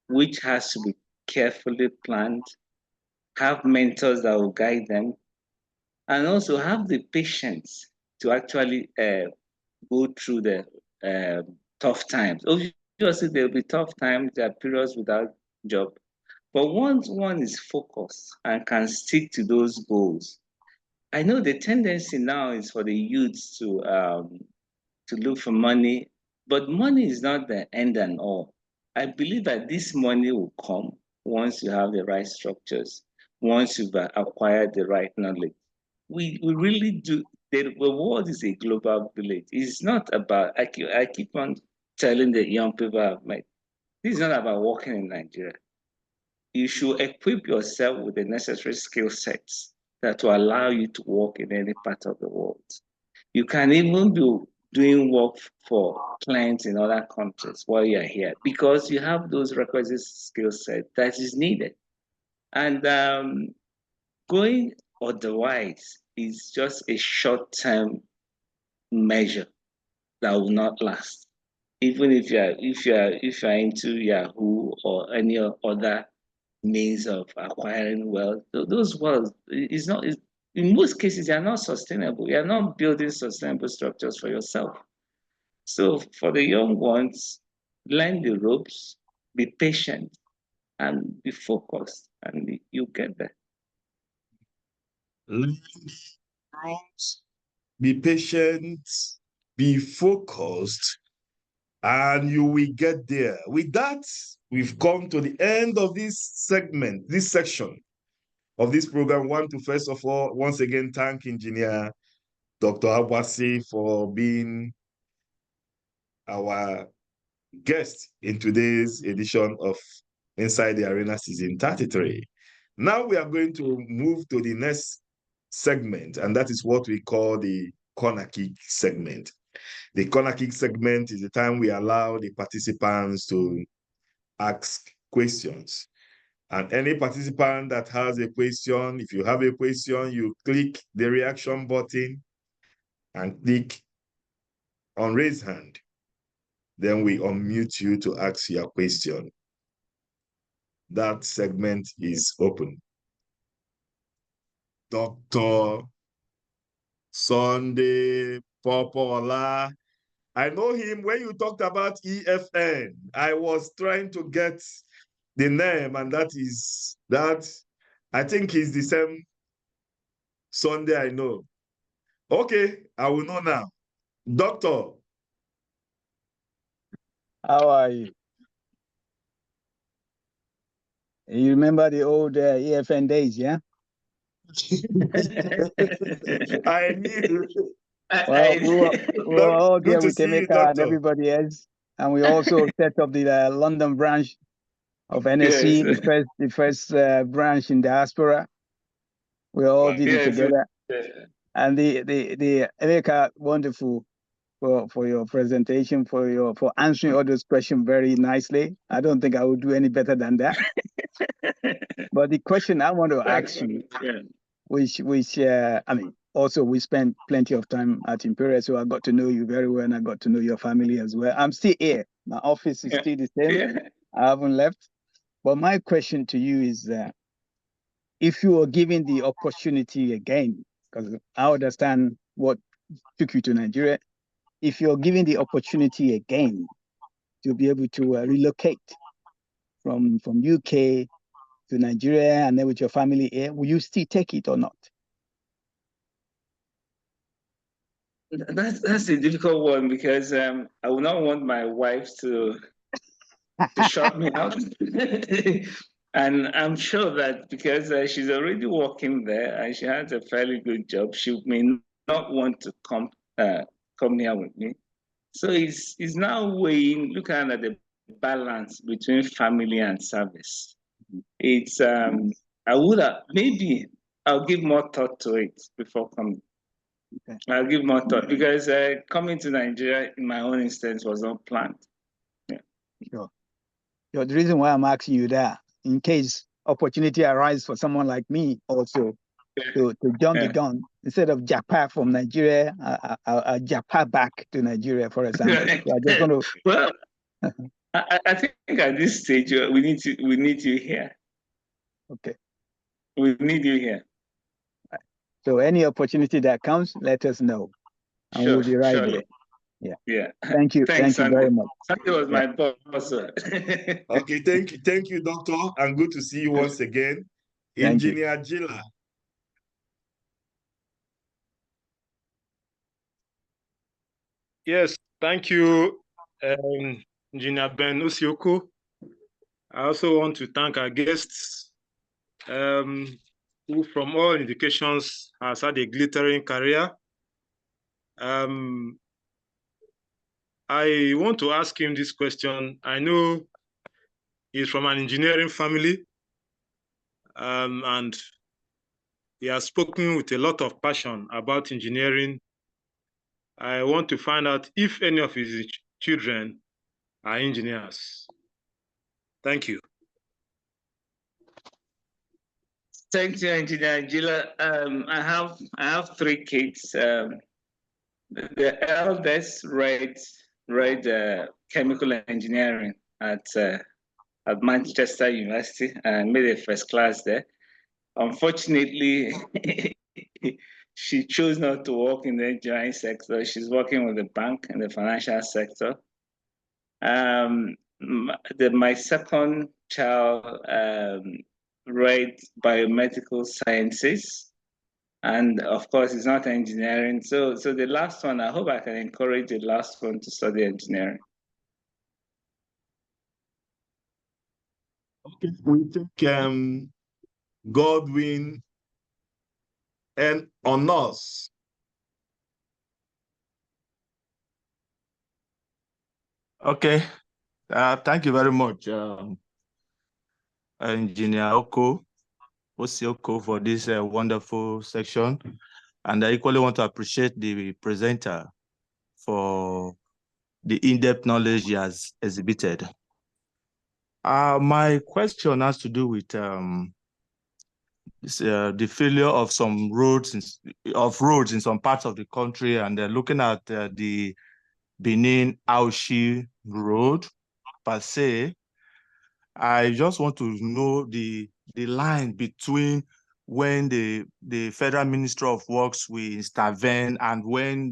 which has to be carefully planned. Have mentors that will guide them, and also have the patience to actually go through the tough times. Obviously, there will be tough times. There are periods without job, but once one is focused and can stick to those goals, I know the tendency now is for the youths to look for money, but money is not the end and all. I believe that this money will come once you have the right structures, once you've acquired the right knowledge. We really do. The world is a global village. It's not about, I keep on telling the young people I've met, this is not about working in Nigeria. You should equip yourself with the necessary skill sets that will allow you to work in any part of the world. You can even be doing work for clients in other countries while you're here, because you have those requisite skill set that is needed. And going otherwise is just a short-term measure that will not last. Even if you're into Yahoo or any other means of acquiring wealth, those wealth is not, in most cases, they are not sustainable. You're not building sustainable structures for yourself. So for the young ones, learn the ropes, be patient, and be focused, and you get there. Learn the ropes, be patient, be focused, and you will get there. With that, we've come to the end of this segment, this section of this program. I want to first of all, once again, thank Engineer Dr. Agbasi for being our guest in today's edition of Inside the Arena Season 33. Now we are going to move to the next segment, and that is what we call the corner kick segment. The corner kick segment is the time we allow the participants to ask questions. And any participant that has a question, if you have a question, you click the reaction button and click on raise hand. Then we unmute you to ask your question. That segment is open. Dr. Sunday Popola. I know him when you talked about EFN. I was trying to get the name, and I think he's the same Sunday I know. Okay, I will know now. Doctor. How are you? You remember the old EFN days, yeah? I knew. Well, we were all there with Emeka and everybody else. And we also set up the London branch of NSC, Yes. the first branch in diaspora. We all did it together. And the Emeka, wonderful for your presentation, for answering all those questions very nicely. I don't think I would do any better than that. But the question I want to ask you, which I mean, also we spent plenty of time at Imperial, so I got to know you very well, and I got to know your family as well. I'm still here. My office is still the same. I haven't left. But my question to you is, if you were given the opportunity again, because I understand what took you to Nigeria, if you're given the opportunity again to be able to relocate from UK to Nigeria and then with your family here, will you still take it or not? That's a difficult one because I would not want my wife to shut me out. And I'm sure that because she's already working there and she has a fairly good job, she may not want to come here with me. So it's now weighing, looking at the balance between family and service. It's I would have I'll give more thought to it before coming. Okay. I'll give more thought because coming to Nigeria in my own instance was not planned. Yeah. Sure. So the reason why I'm asking you that, in case opportunity arises for someone like me also to jump the gun, instead of Japan from Nigeria, Japan back to Nigeria, for example. So I just want to. Well, I think at this stage we need you here. Okay. We need you here. So any opportunity that comes, let us know, and we'll be right there. Yeah. Yeah. Thank you. Thanks, Thank you very much. Sandy was my boss. Okay. Thank you, Doctor, and good to see you once again. Engineer Gila. Yes, thank you, Engineer Ben Osioko. I also want to thank our guests, who from all indications has had a glittering career. I want to ask him this question. I know he's from an engineering family, and he has spoken with a lot of passion about engineering. I want to find out if any of his children are engineers. Thank you. Thank you, Engineer Gila. I have 3 kids. The eldest read chemical engineering at Manchester University and made a first class there. Unfortunately, she chose not to work in the engineering sector. She's working with the bank in the financial sector. My second child read biomedical sciences, and of course, it's not engineering. So the last one, I hope I can encourage the last one to study engineering. Okay, we take Godwin and Honors. Okay, thank you very much, Engineer Osioko, for this wonderful section. And I equally want to appreciate the presenter for the in-depth knowledge he has exhibited. My question has to do with the failure of some roads in some parts of the country, and looking at the Benin-Auchi road per se. I just want to know the line between when the Federal Ministry of Works will intervene and when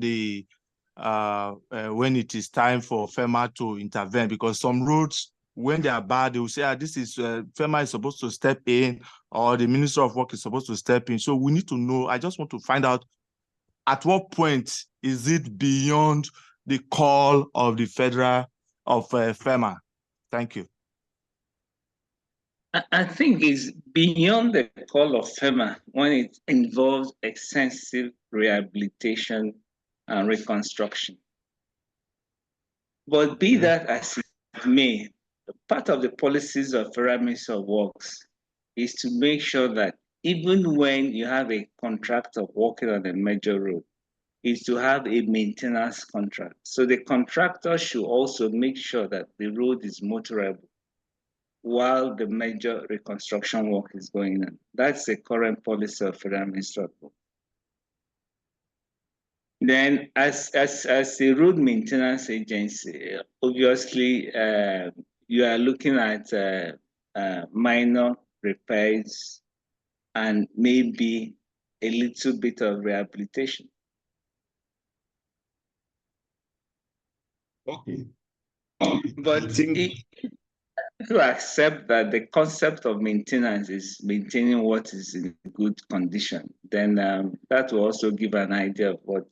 when it is time for FEMA to intervene, because some roads, when they are bad, they will say, this is FEMA is supposed to step in, or the Minister of Work is supposed to step in. So we need to know. I just want to find out at what point is it beyond the call of the FEMA. Thank you. I think it's beyond the call of FEMA when it involves extensive rehabilitation and reconstruction. But be that as it may, part of the policies of Federal Ministry of Works is to make sure that even when you have a contractor working on a major road, is to have a maintenance contract. So the contractor should also make sure that the road is motorable while the major reconstruction work is going on. That's the current policy of Federal Ministry of Works. Then as a road maintenance agency, obviously you are looking at minor repairs and maybe a little bit of rehabilitation. Okay. But to accept that the concept of maintenance is maintaining what is in good condition, then that will also give an idea of what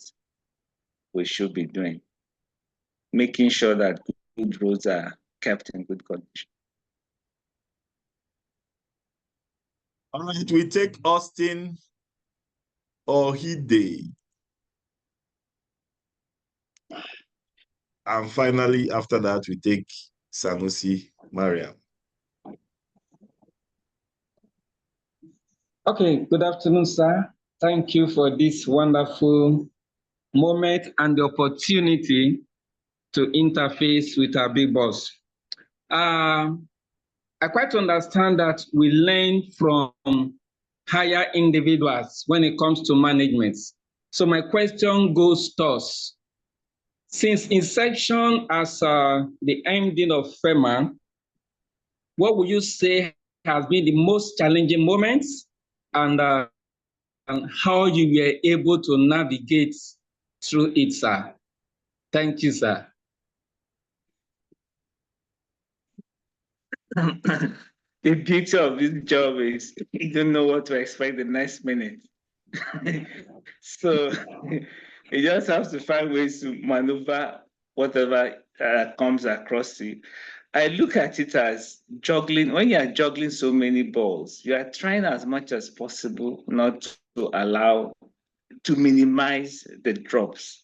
we should be doing, making sure that good roads are kept in good condition. All right, we take Austin Ohide. And finally, after that, we take Sanusi Mariam. Okay, good afternoon, sir. Thank you for this wonderful moment and the opportunity to interface with our big boss. I quite understand that we learn from higher individuals when it comes to management. So my question goes thus. Since inception as the MD of FEMA, what would you say has been the most challenging moments and how you were able to navigate through it, sir? Thank you, sir. The beauty of this job is you don't know what to expect the next minute. So you just have to find ways to maneuver whatever comes across you. I look at it as juggling. When you are juggling so many balls, you are trying as much as possible not to minimize the drops.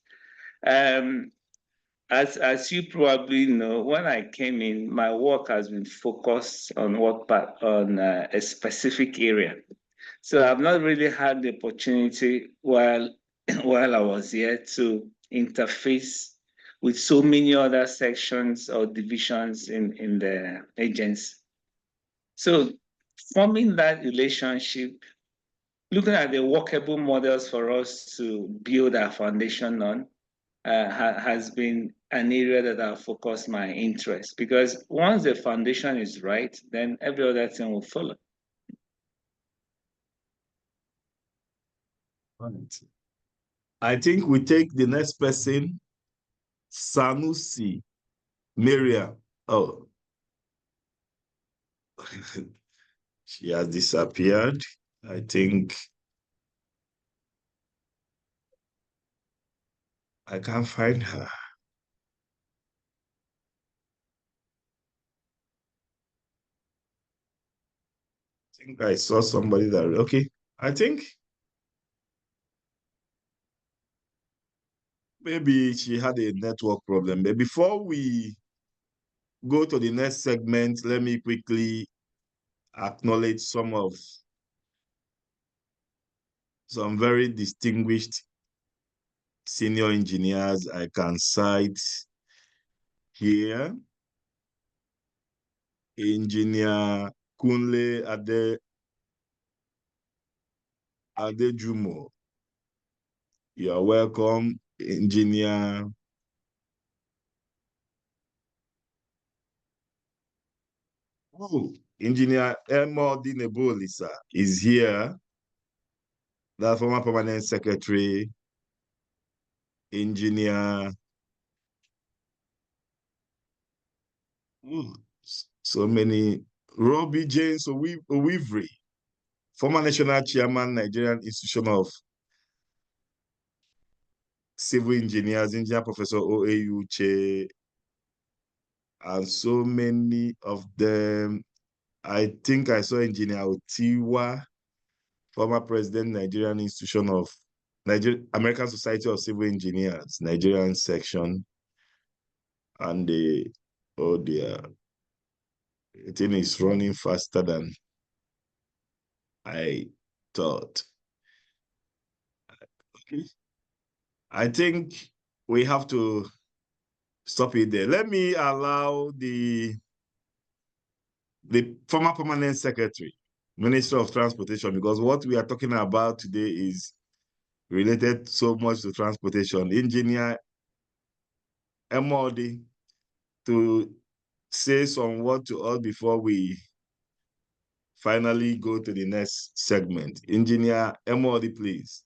As you probably know, when I came in, my work has been focused on a specific area. So I've not really had the opportunity while I was here to interface with so many other sections or divisions in the agency. So forming that relationship, looking at the workable models for us to build our foundation on, has been an area that I've focused my interest, because once the foundation is right, then every other thing will follow. Right. I think we take the next person, Sanusi Maria. Oh, she has disappeared. I think I can't find her. I think I saw somebody that, okay. I think maybe she had a network problem. But before we go to the next segment, let me quickly acknowledge some very distinguished senior engineers I can cite here. Engineer Kunle Adejumo. You are welcome, Engineer Engineer Elmo Dinebolisa is here. The former permanent secretary, Engineer. So many. Robbie James Owivri, former national chairman, Nigerian Institution of Civil Engineers, Engineer Professor OAUCHE, and so many of them. I think I saw Engineer Otiwa, former president, Nigerian Institution of American Society of Civil Engineers, Nigerian section. And oh dear, the thing is running faster than I thought. Okay. I think we have to stop it there. Let me allow the former permanent secretary, Minister of Transportation, because what we are talking about today is related so much to transportation. Engineer Emodi, to say some word to us before we finally go to the next segment. Engineer Emodi, please.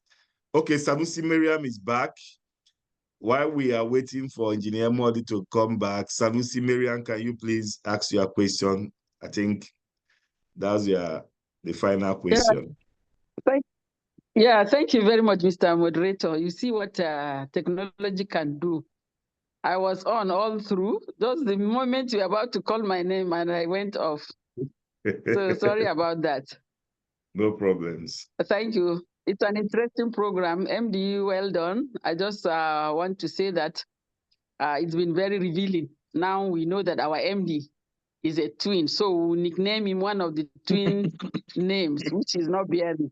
Okay, Sanusi Miriam is back. While we are waiting for Engineer Emodi to come back, Sanusi Miriam, can you please ask your question? I think that's the final question. Thank you very much, Mr. Moderator. You see what technology can do. I was on all through. Just the moment you were about to call my name and I went off. So sorry about that. No problems. Thank you. It's an interesting program. MD, well done. I just want to say that it's been very revealing. Now we know that our MD is a twin. So we'll nickname him one of the twin names, which is not bearing.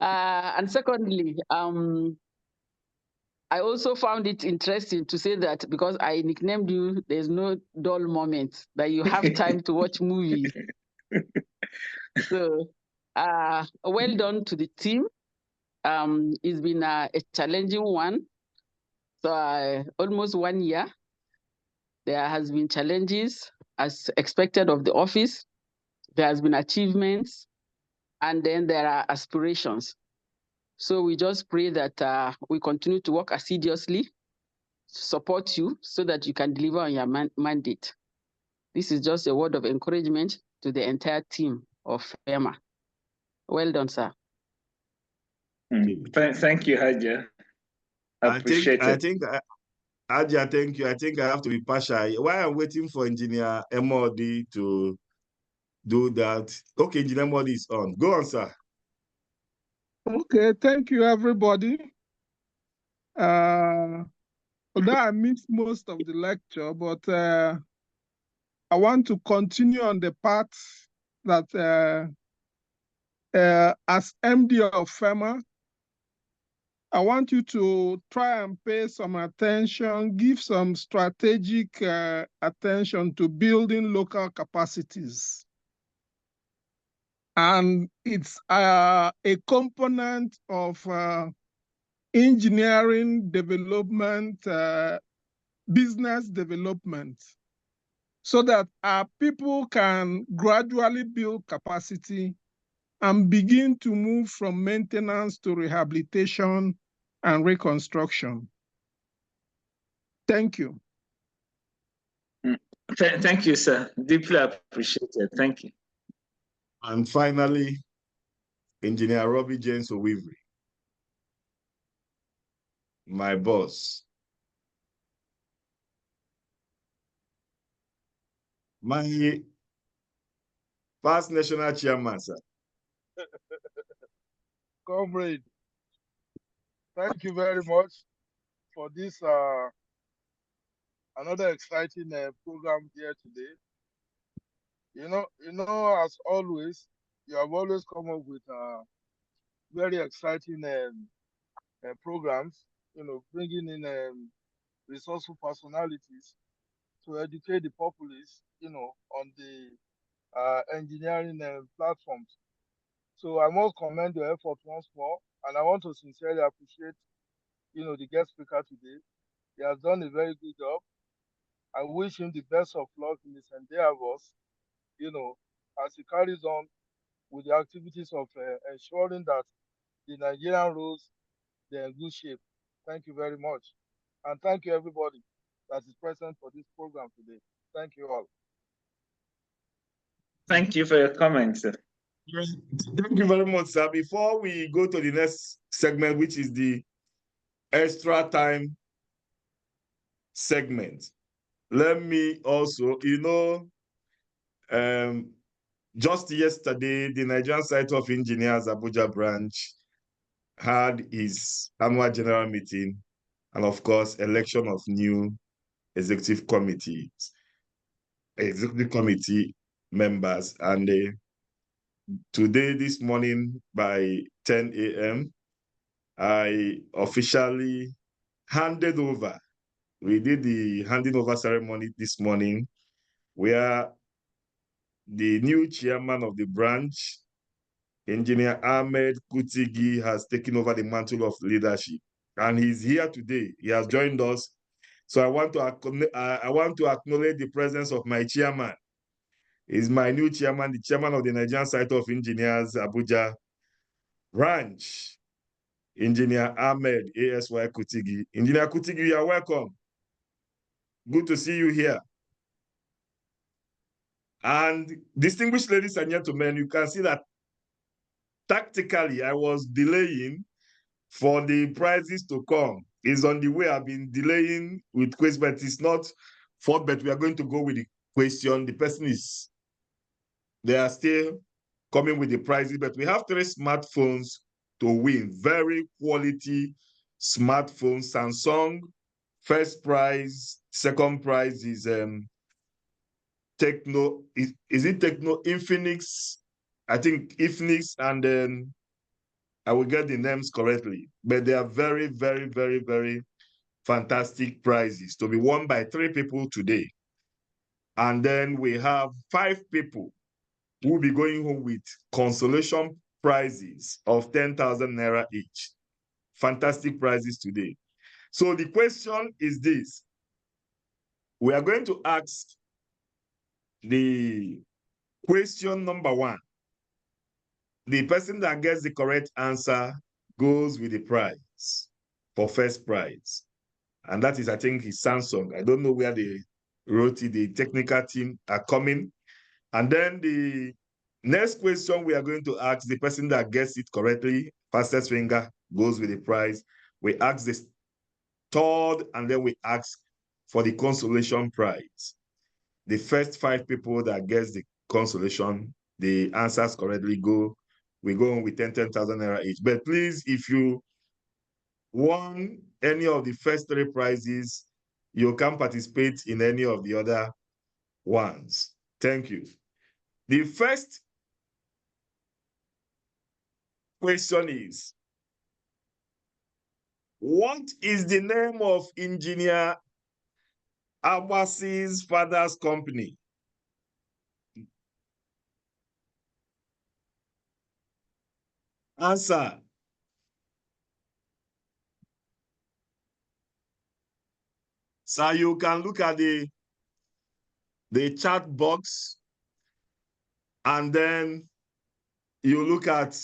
And secondly, I also found it interesting to say that because I nicknamed you, there's no dull moment, that you have time to watch movies. So well done to the team. It's been a challenging one. So almost 1 year, there has been challenges as expected of the office. There has been achievements, and then there are aspirations. So we just pray that we continue to work assiduously, support you so that you can deliver on your mandate. This is just a word of encouragement to the entire team of FEMA. Well done, sir. Thank you, Haja. I appreciate it. I think, Haja, thank you. I think I have to be partial. While I'm waiting for Engineer Emodi to do that. Okay, Engineer Emodi is on. Go on, sir. Okay, thank you, everybody. Although I missed most of the lecture, but I want to continue on the path that as MD of FEMA, I want you to try and pay some attention, give some strategic attention to building local capacities. And it's a component of engineering development, business development, so that our people can gradually build capacity and begin to move from maintenance to rehabilitation and reconstruction. Thank you. Thank you, sir. Deeply appreciated. Thank you. And finally, Engineer Robbie James Owivri, my boss. My past national chairman, sir. Comrade, thank you very much for this another exciting program here today. You know, as always, you have always come up with very exciting programs. You know, bringing in resourceful personalities to educate the populace. You know, on the engineering platforms. So I must commend your effort once more, and I want to sincerely appreciate, you know, the guest speaker today. He has done a very good job. I wish him the best of luck in his endeavors, you know, as he carries on with the activities of ensuring that the Nigerian roads, they're in good shape. Thank you very much. And thank you, everybody that is present for this program today. Thank you all. Thank you for your comments, sir. Thank you very much, sir. Before we go to the next segment, which is the extra time segment, let me also, just yesterday, the Nigerian Society of Engineers Abuja branch had his annual general meeting and, of course, election of new executive committee members. And today, this morning, by 10 a.m., I officially handed over. We did the handing over ceremony this morning, where the new chairman of the branch, Engineer Ahmed Kutigi, has taken over the mantle of leadership. And he's here today. He has joined us. So I want to acknowledge the presence of my chairman. He's my new chairman, the chairman of the Nigerian Society of Engineers, Abuja branch, Engineer Ahmed ASY Kutigi. Engineer Kutigi, you are welcome. Good to see you here. And distinguished ladies and gentlemen, you can see that tactically I was delaying for the prizes to come. It's on the way. I've been delaying with questions, but it's not fault, but we are going to go with the question. The person is, they are still coming with the prizes, but we have 3 smartphones to win. Very quality smartphones. Samsung, first prize. Second prize is Techno. Is it Techno Infinix? I think Infinix, and then I will get the names correctly. But they are very, very, very, very fantastic prizes to be won by 3 people today. And then we have 5 people who will be going home with consolation prizes of 10,000 naira each. Fantastic prizes today. So the question is this. We are going to ask the question number 1. The person that gets the correct answer goes with the prize for first prize. And that is, I think, is Samsung. I don't know where they wrote it. The technical team are coming. And then the next question we are going to ask, the person that gets it correctly, fastest finger, goes with the prize. We ask the third, and then we ask for the consolation prize. The first 5 people that gets the consolation, the answers correctly, we go on with 10,000 naira each. But please, if you won any of the first 3 prizes, you can participate in any of the other ones. Thank you. The first question is, what is the name of Engineer Agbasi's father's company? Answer. So you can look at the chat box, and then you look at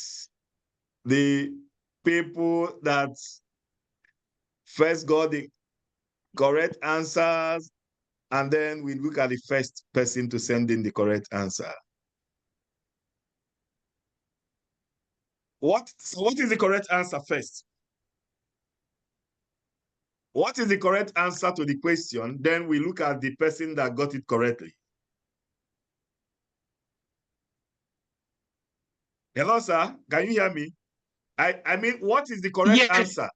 the people that first got the correct answers, and then we look at the first person to send in the correct answer. What is the correct answer first? What is the correct answer to the question? Then we look at the person that got it correctly. Hello, sir. Can you hear me? I mean, what is the correct answer?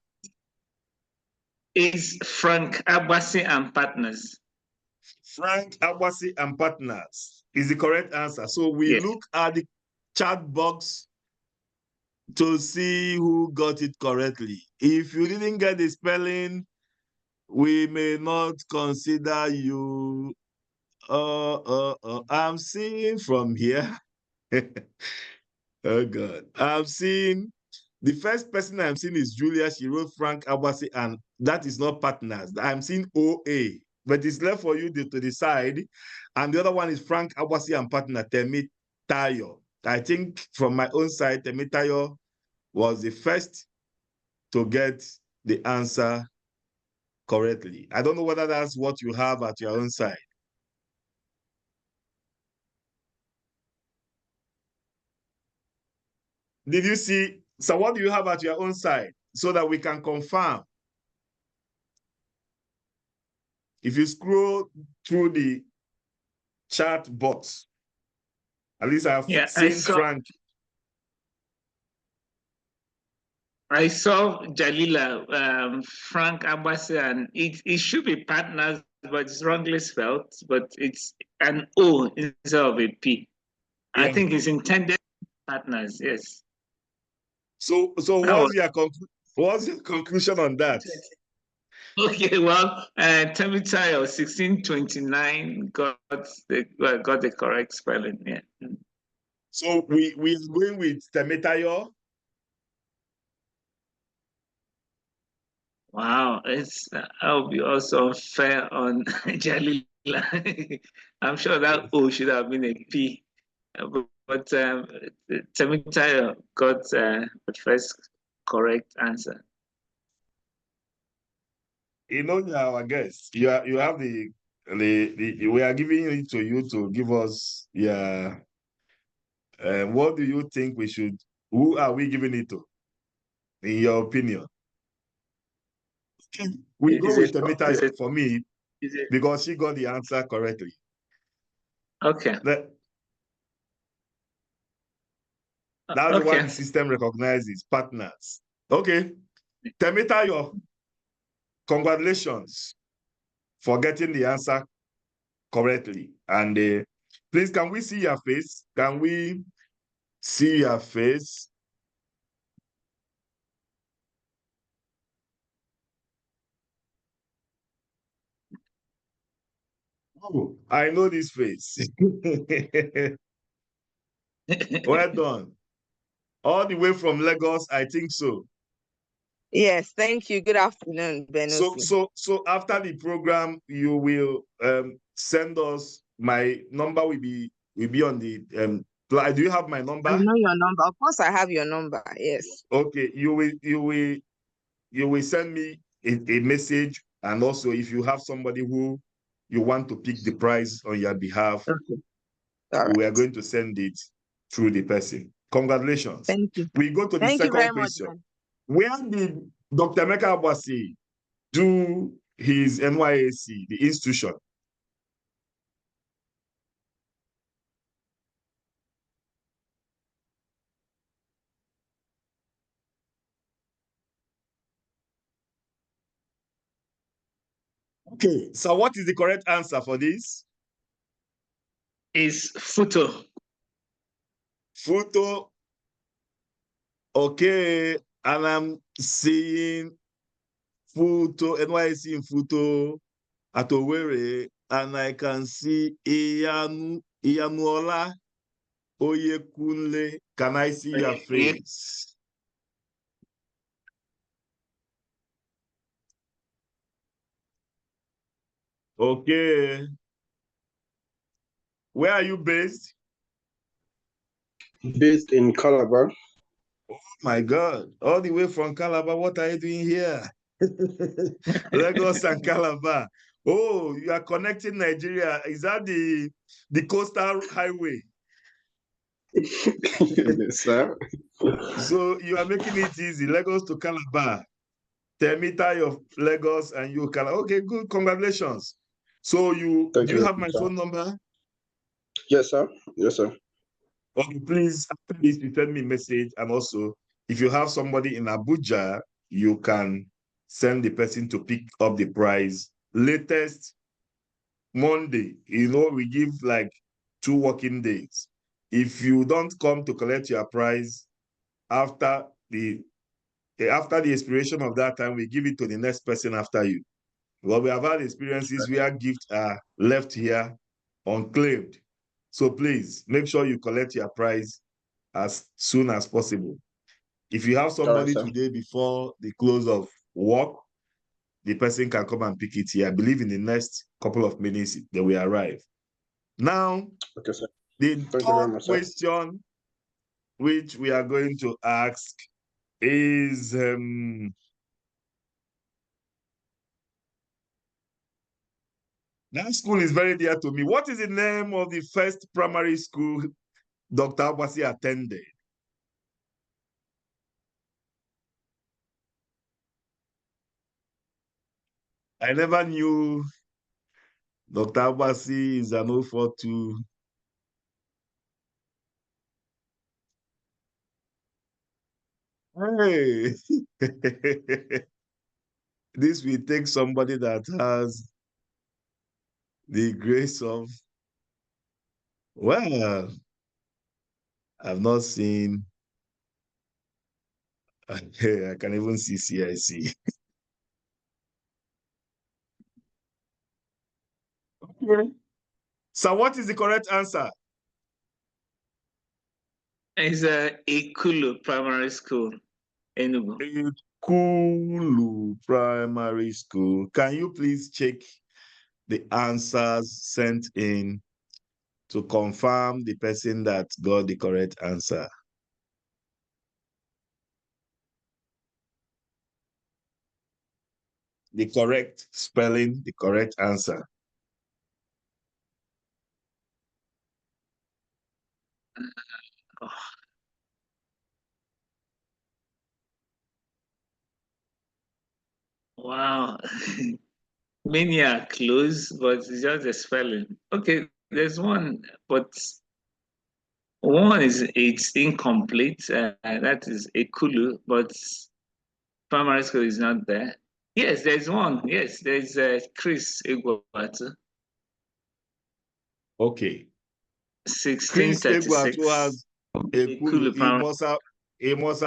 It's Frank Agbasi and Partners. Frank Agbasi and Partners is the correct answer. So we look at the chat box to see who got it correctly. If you didn't get the spelling, we may not consider you. I'm seeing from here. Oh God. I'm seeing the first person I'm seeing is Julia. She wrote Frank Agbasi, and that is not Partners. I'm seeing OA, but it's left for you to decide. And the other one is Frank Agbasi and Partner, Temitayo. I think from my own side, Temitayo was the first to get the answer correctly. I don't know whether that's what you have at your own side. Did you see? So what do you have at your own side so that we can confirm? If you scroll through the chat box, at least I've seen Frank. I saw Jalila, Frank Agbasi, and it should be Partners, but it's wrongly spelled, but it's an O instead of a P. I think it's intended partners, yes. So what's your conclusion on that? Okay, well, Temitayo 1629 got the correct spelling, yeah. So we're going with Temitayo. Wow, I'll be also fair on Jalila. I'm sure that O should have been a P, but Temitayo got the first correct answer. You know, our guest, you have the we are giving it to you to give us what do you think we should, who are we giving it to, in your opinion? We go with Temitayo for me because she got the answer correctly. Okay. That's what the system recognizes, partners. Okay. Temitayo, congratulations for getting the answer correctly. And please, can we see your face? Can we see your face? Oh, I know this face. Well done. All the way from Lagos, I think so. Yes, thank you. Good afternoon, Benusi. So after the program, you will send us, my number will be on the do you have my number? I know your number. Of course, I have your number. Yes. Okay, you will send me a message, and also if you have somebody who you want to pick the prize on your behalf, okay. All right. We are going to send it through the person. Congratulations. Thank you. We go to the second question. Much, where did Dr. Emeka Agbasi do his NYSC, the institution? Okay, so what is the correct answer for this? Is Futo. Futo. Okay, and I'm seeing Futo, NYSC in Futo at Owerri, and I can see Iyanuola Oyekunle. Can I see your face? Okay. Where are you based? Based in Calabar. Oh my God. All the way from Calabar. What are you doing here? Lagos and Calabar. Oh, you are connecting Nigeria. Is that the coastal highway? Yes, sir. So you are making it easy. Lagos to Calabar. 10 meters of Lagos and you Calabar. Okay, good. Congratulations. So do you have my phone number? Yes, sir. Yes, sir. Okay, please, after this, you send me a message. And also, if you have somebody in Abuja, you can send the person to pick up the prize. Latest Monday, we give like 2 working days. If you don't come to collect your prize after the expiration of that time, we give it to the next person after you. Well, we have had experiences where gifts are left here unclaimed. So please make sure you collect your prize as soon as possible. If you have somebody today before the close of work, the person can come and pick it here. I believe in the next couple of minutes they will arrive. Now, the third question which we are going to ask is that school is very dear to me. What is the name of the first primary school Dr. Agbasi attended? I never knew Dr. Agbasi is an 042. Hey, this will take somebody that has The grace of, well, I've not seen, I can even see CIC. Okay. So what is the correct answer? It's Ekulu Primary School, Enugu. Ekulu Primary School. Can you please check the answers sent in to confirm the person that got the correct answer? The correct spelling, the correct answer. Oh. Wow. Many are close, but it's just the spelling. Okay, there's one, but one it's incomplete. That is Ekulu, but primary school is not there. Yes, there's one. Yes, there's Chris Egwatu. Okay. Chris 1636. Egwatu has Ekulu. Ekulu He must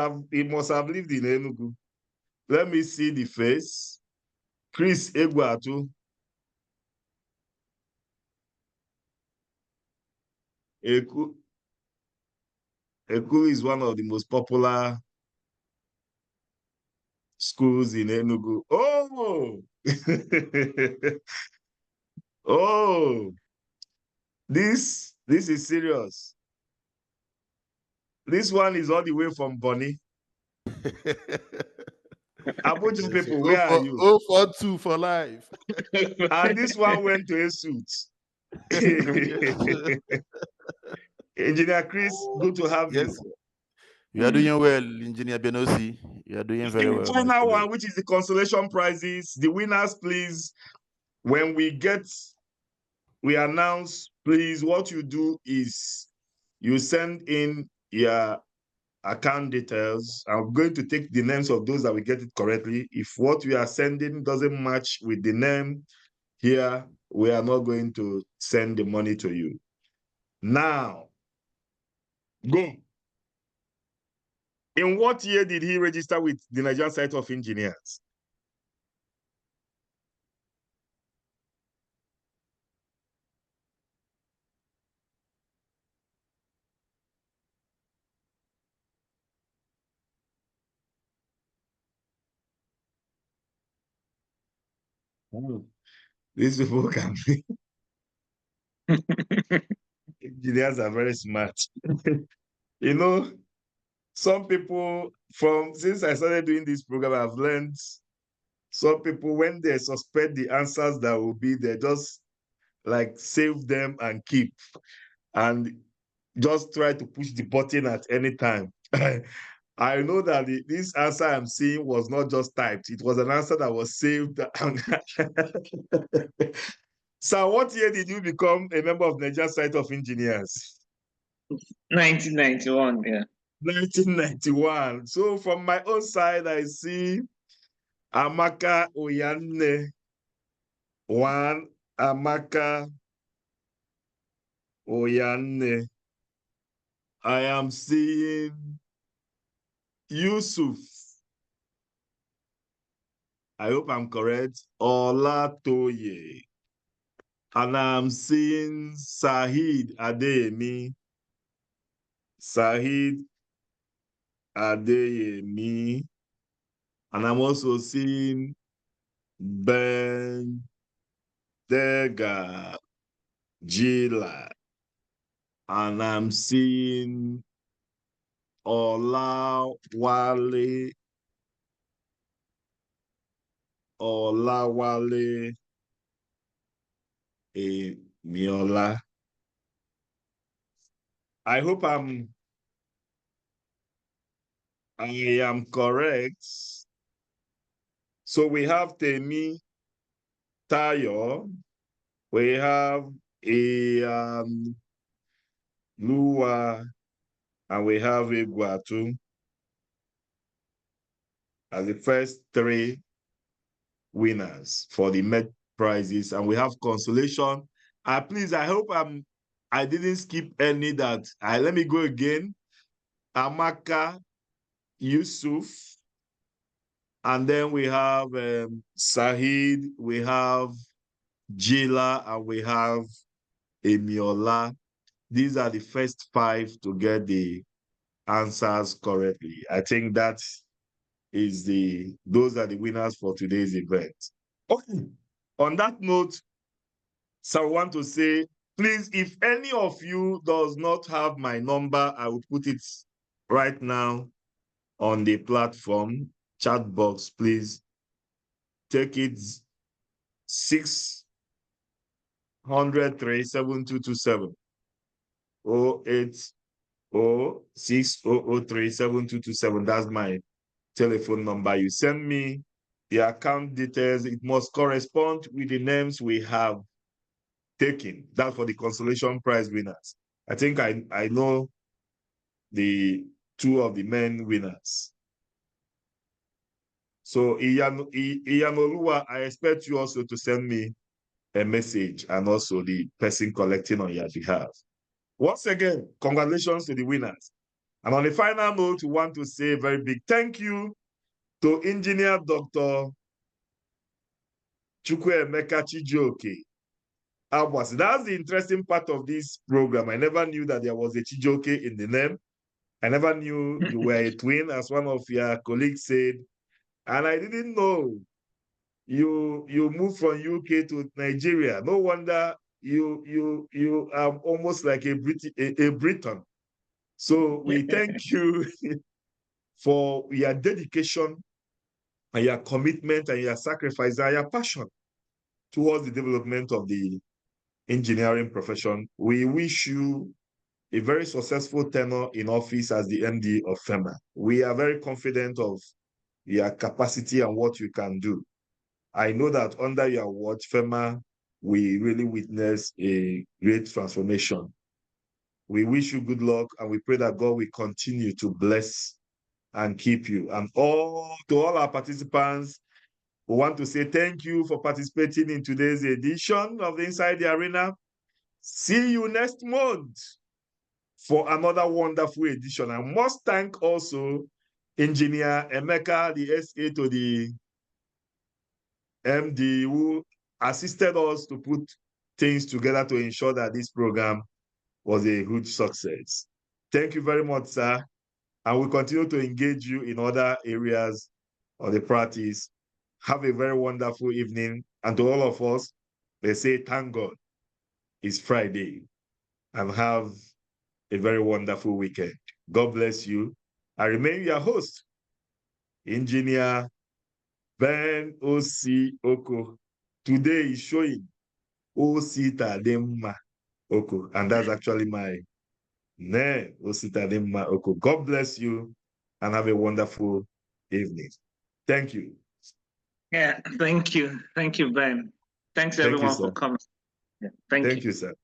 have lived in Enugu. Let me see the face. Chris Egwatu. Ekulu is one of the most popular schools in Enugu. Oh! Oh! This is serious. This one is all the way from Bonny. Abuja people, where are you? 042 for life. And this one went to a suit. Engineer Chris, good to have you. You are doing well, Engineer Benosi. You are doing very well. The final one, which is the consolation prizes, the winners, please, when we announce, please, what you do is you send in your account details. I'm going to take the names of those that we get it correctly. If what we are sending doesn't match with the name here, we are not going to send the money to you. Now, go. In what year did he register with the Nigerian Society of Engineers? These people can be. Engineers are very smart. You know, some people since I started doing this program, I've learned some people, when they suspect the answers that will be, they just like save them and keep, and just try to push the button at any time. I know that this answer I'm seeing was not just typed. It was an answer that was saved. So what year did you become a member of Nigerian Society of Engineers? 1991, yeah. 1991. So from my own side, I see Amaka Oyanne. One, Amaka Oyanne. I am seeing Yusuf. I hope I'm correct. Olatoye. And I'm seeing Sahid Adeyemi. Sahid Adeyemi. And I'm also seeing Ben Dega Jila. And I'm seeing Olawale Miola. I hope I am correct. So we have Temi Tayo. We have Lua, and we have Iguatu as the first three winners for the Met prizes. And we have consolation Please, I hope I didn't skip any that. Let me go again. Amaka, Yusuf, and then we have Sahid, we have Jila, and we have Emiola. These are the first 5 to get the answers correctly. I think that is those are the winners for today's event. Okay. On that note, so I want to say, please, if any of you does not have my number, I will put it right now on the platform chat box. Please take it 600-37227 080-600-37227. That's my telephone number. You send me the account details. It must correspond with the names we have taken. That's for the consolation prize winners. I think I know the 2 of the men winners. So Iyanoluwa, I expect you also to send me a message, and also the person collecting on your behalf. Once again, congratulations to the winners. And on the final note, we want to say a very big thank you to Engineer Dr. Emeka Agbasi. That's the interesting part of this program. I never knew that there was a Chijioke in the name. I never knew you were a twin, as one of your colleagues said. And I didn't know you moved from UK to Nigeria. No wonder you are almost like a Briton. So we thank you for your dedication and your commitment and your sacrifice and your passion towards the development of the engineering profession. We wish you a very successful tenure in office as the MD of FEMA. We are very confident of your capacity and what you can do. I know that under your watch, FEMA, we really witness a great transformation. We wish you good luck, and we pray that God will continue to bless and keep you. And to all our participants, we want to say thank you for participating in today's edition of the Inside the Arena. See you next month for another wonderful edition. I must thank also Engineer Emeka, the SA to the MD, who assisted us to put things together to ensure that this program was a huge success. Thank you very much, sir. And we'll continue to engage you in other areas of the practice. Have a very wonderful evening. And to all of us, they say, thank God it's Friday. And have a very wonderful weekend. God bless you. I remain your host, Engineer Ben O.C. Oko. Today is showing Osita Demma Oko, and that's actually my name, Osita Demma Oko. God bless you and have a wonderful evening. Thank you. Yeah, thank you. Thank you, Ben. Thanks everyone for coming. Yeah, thank you, sir.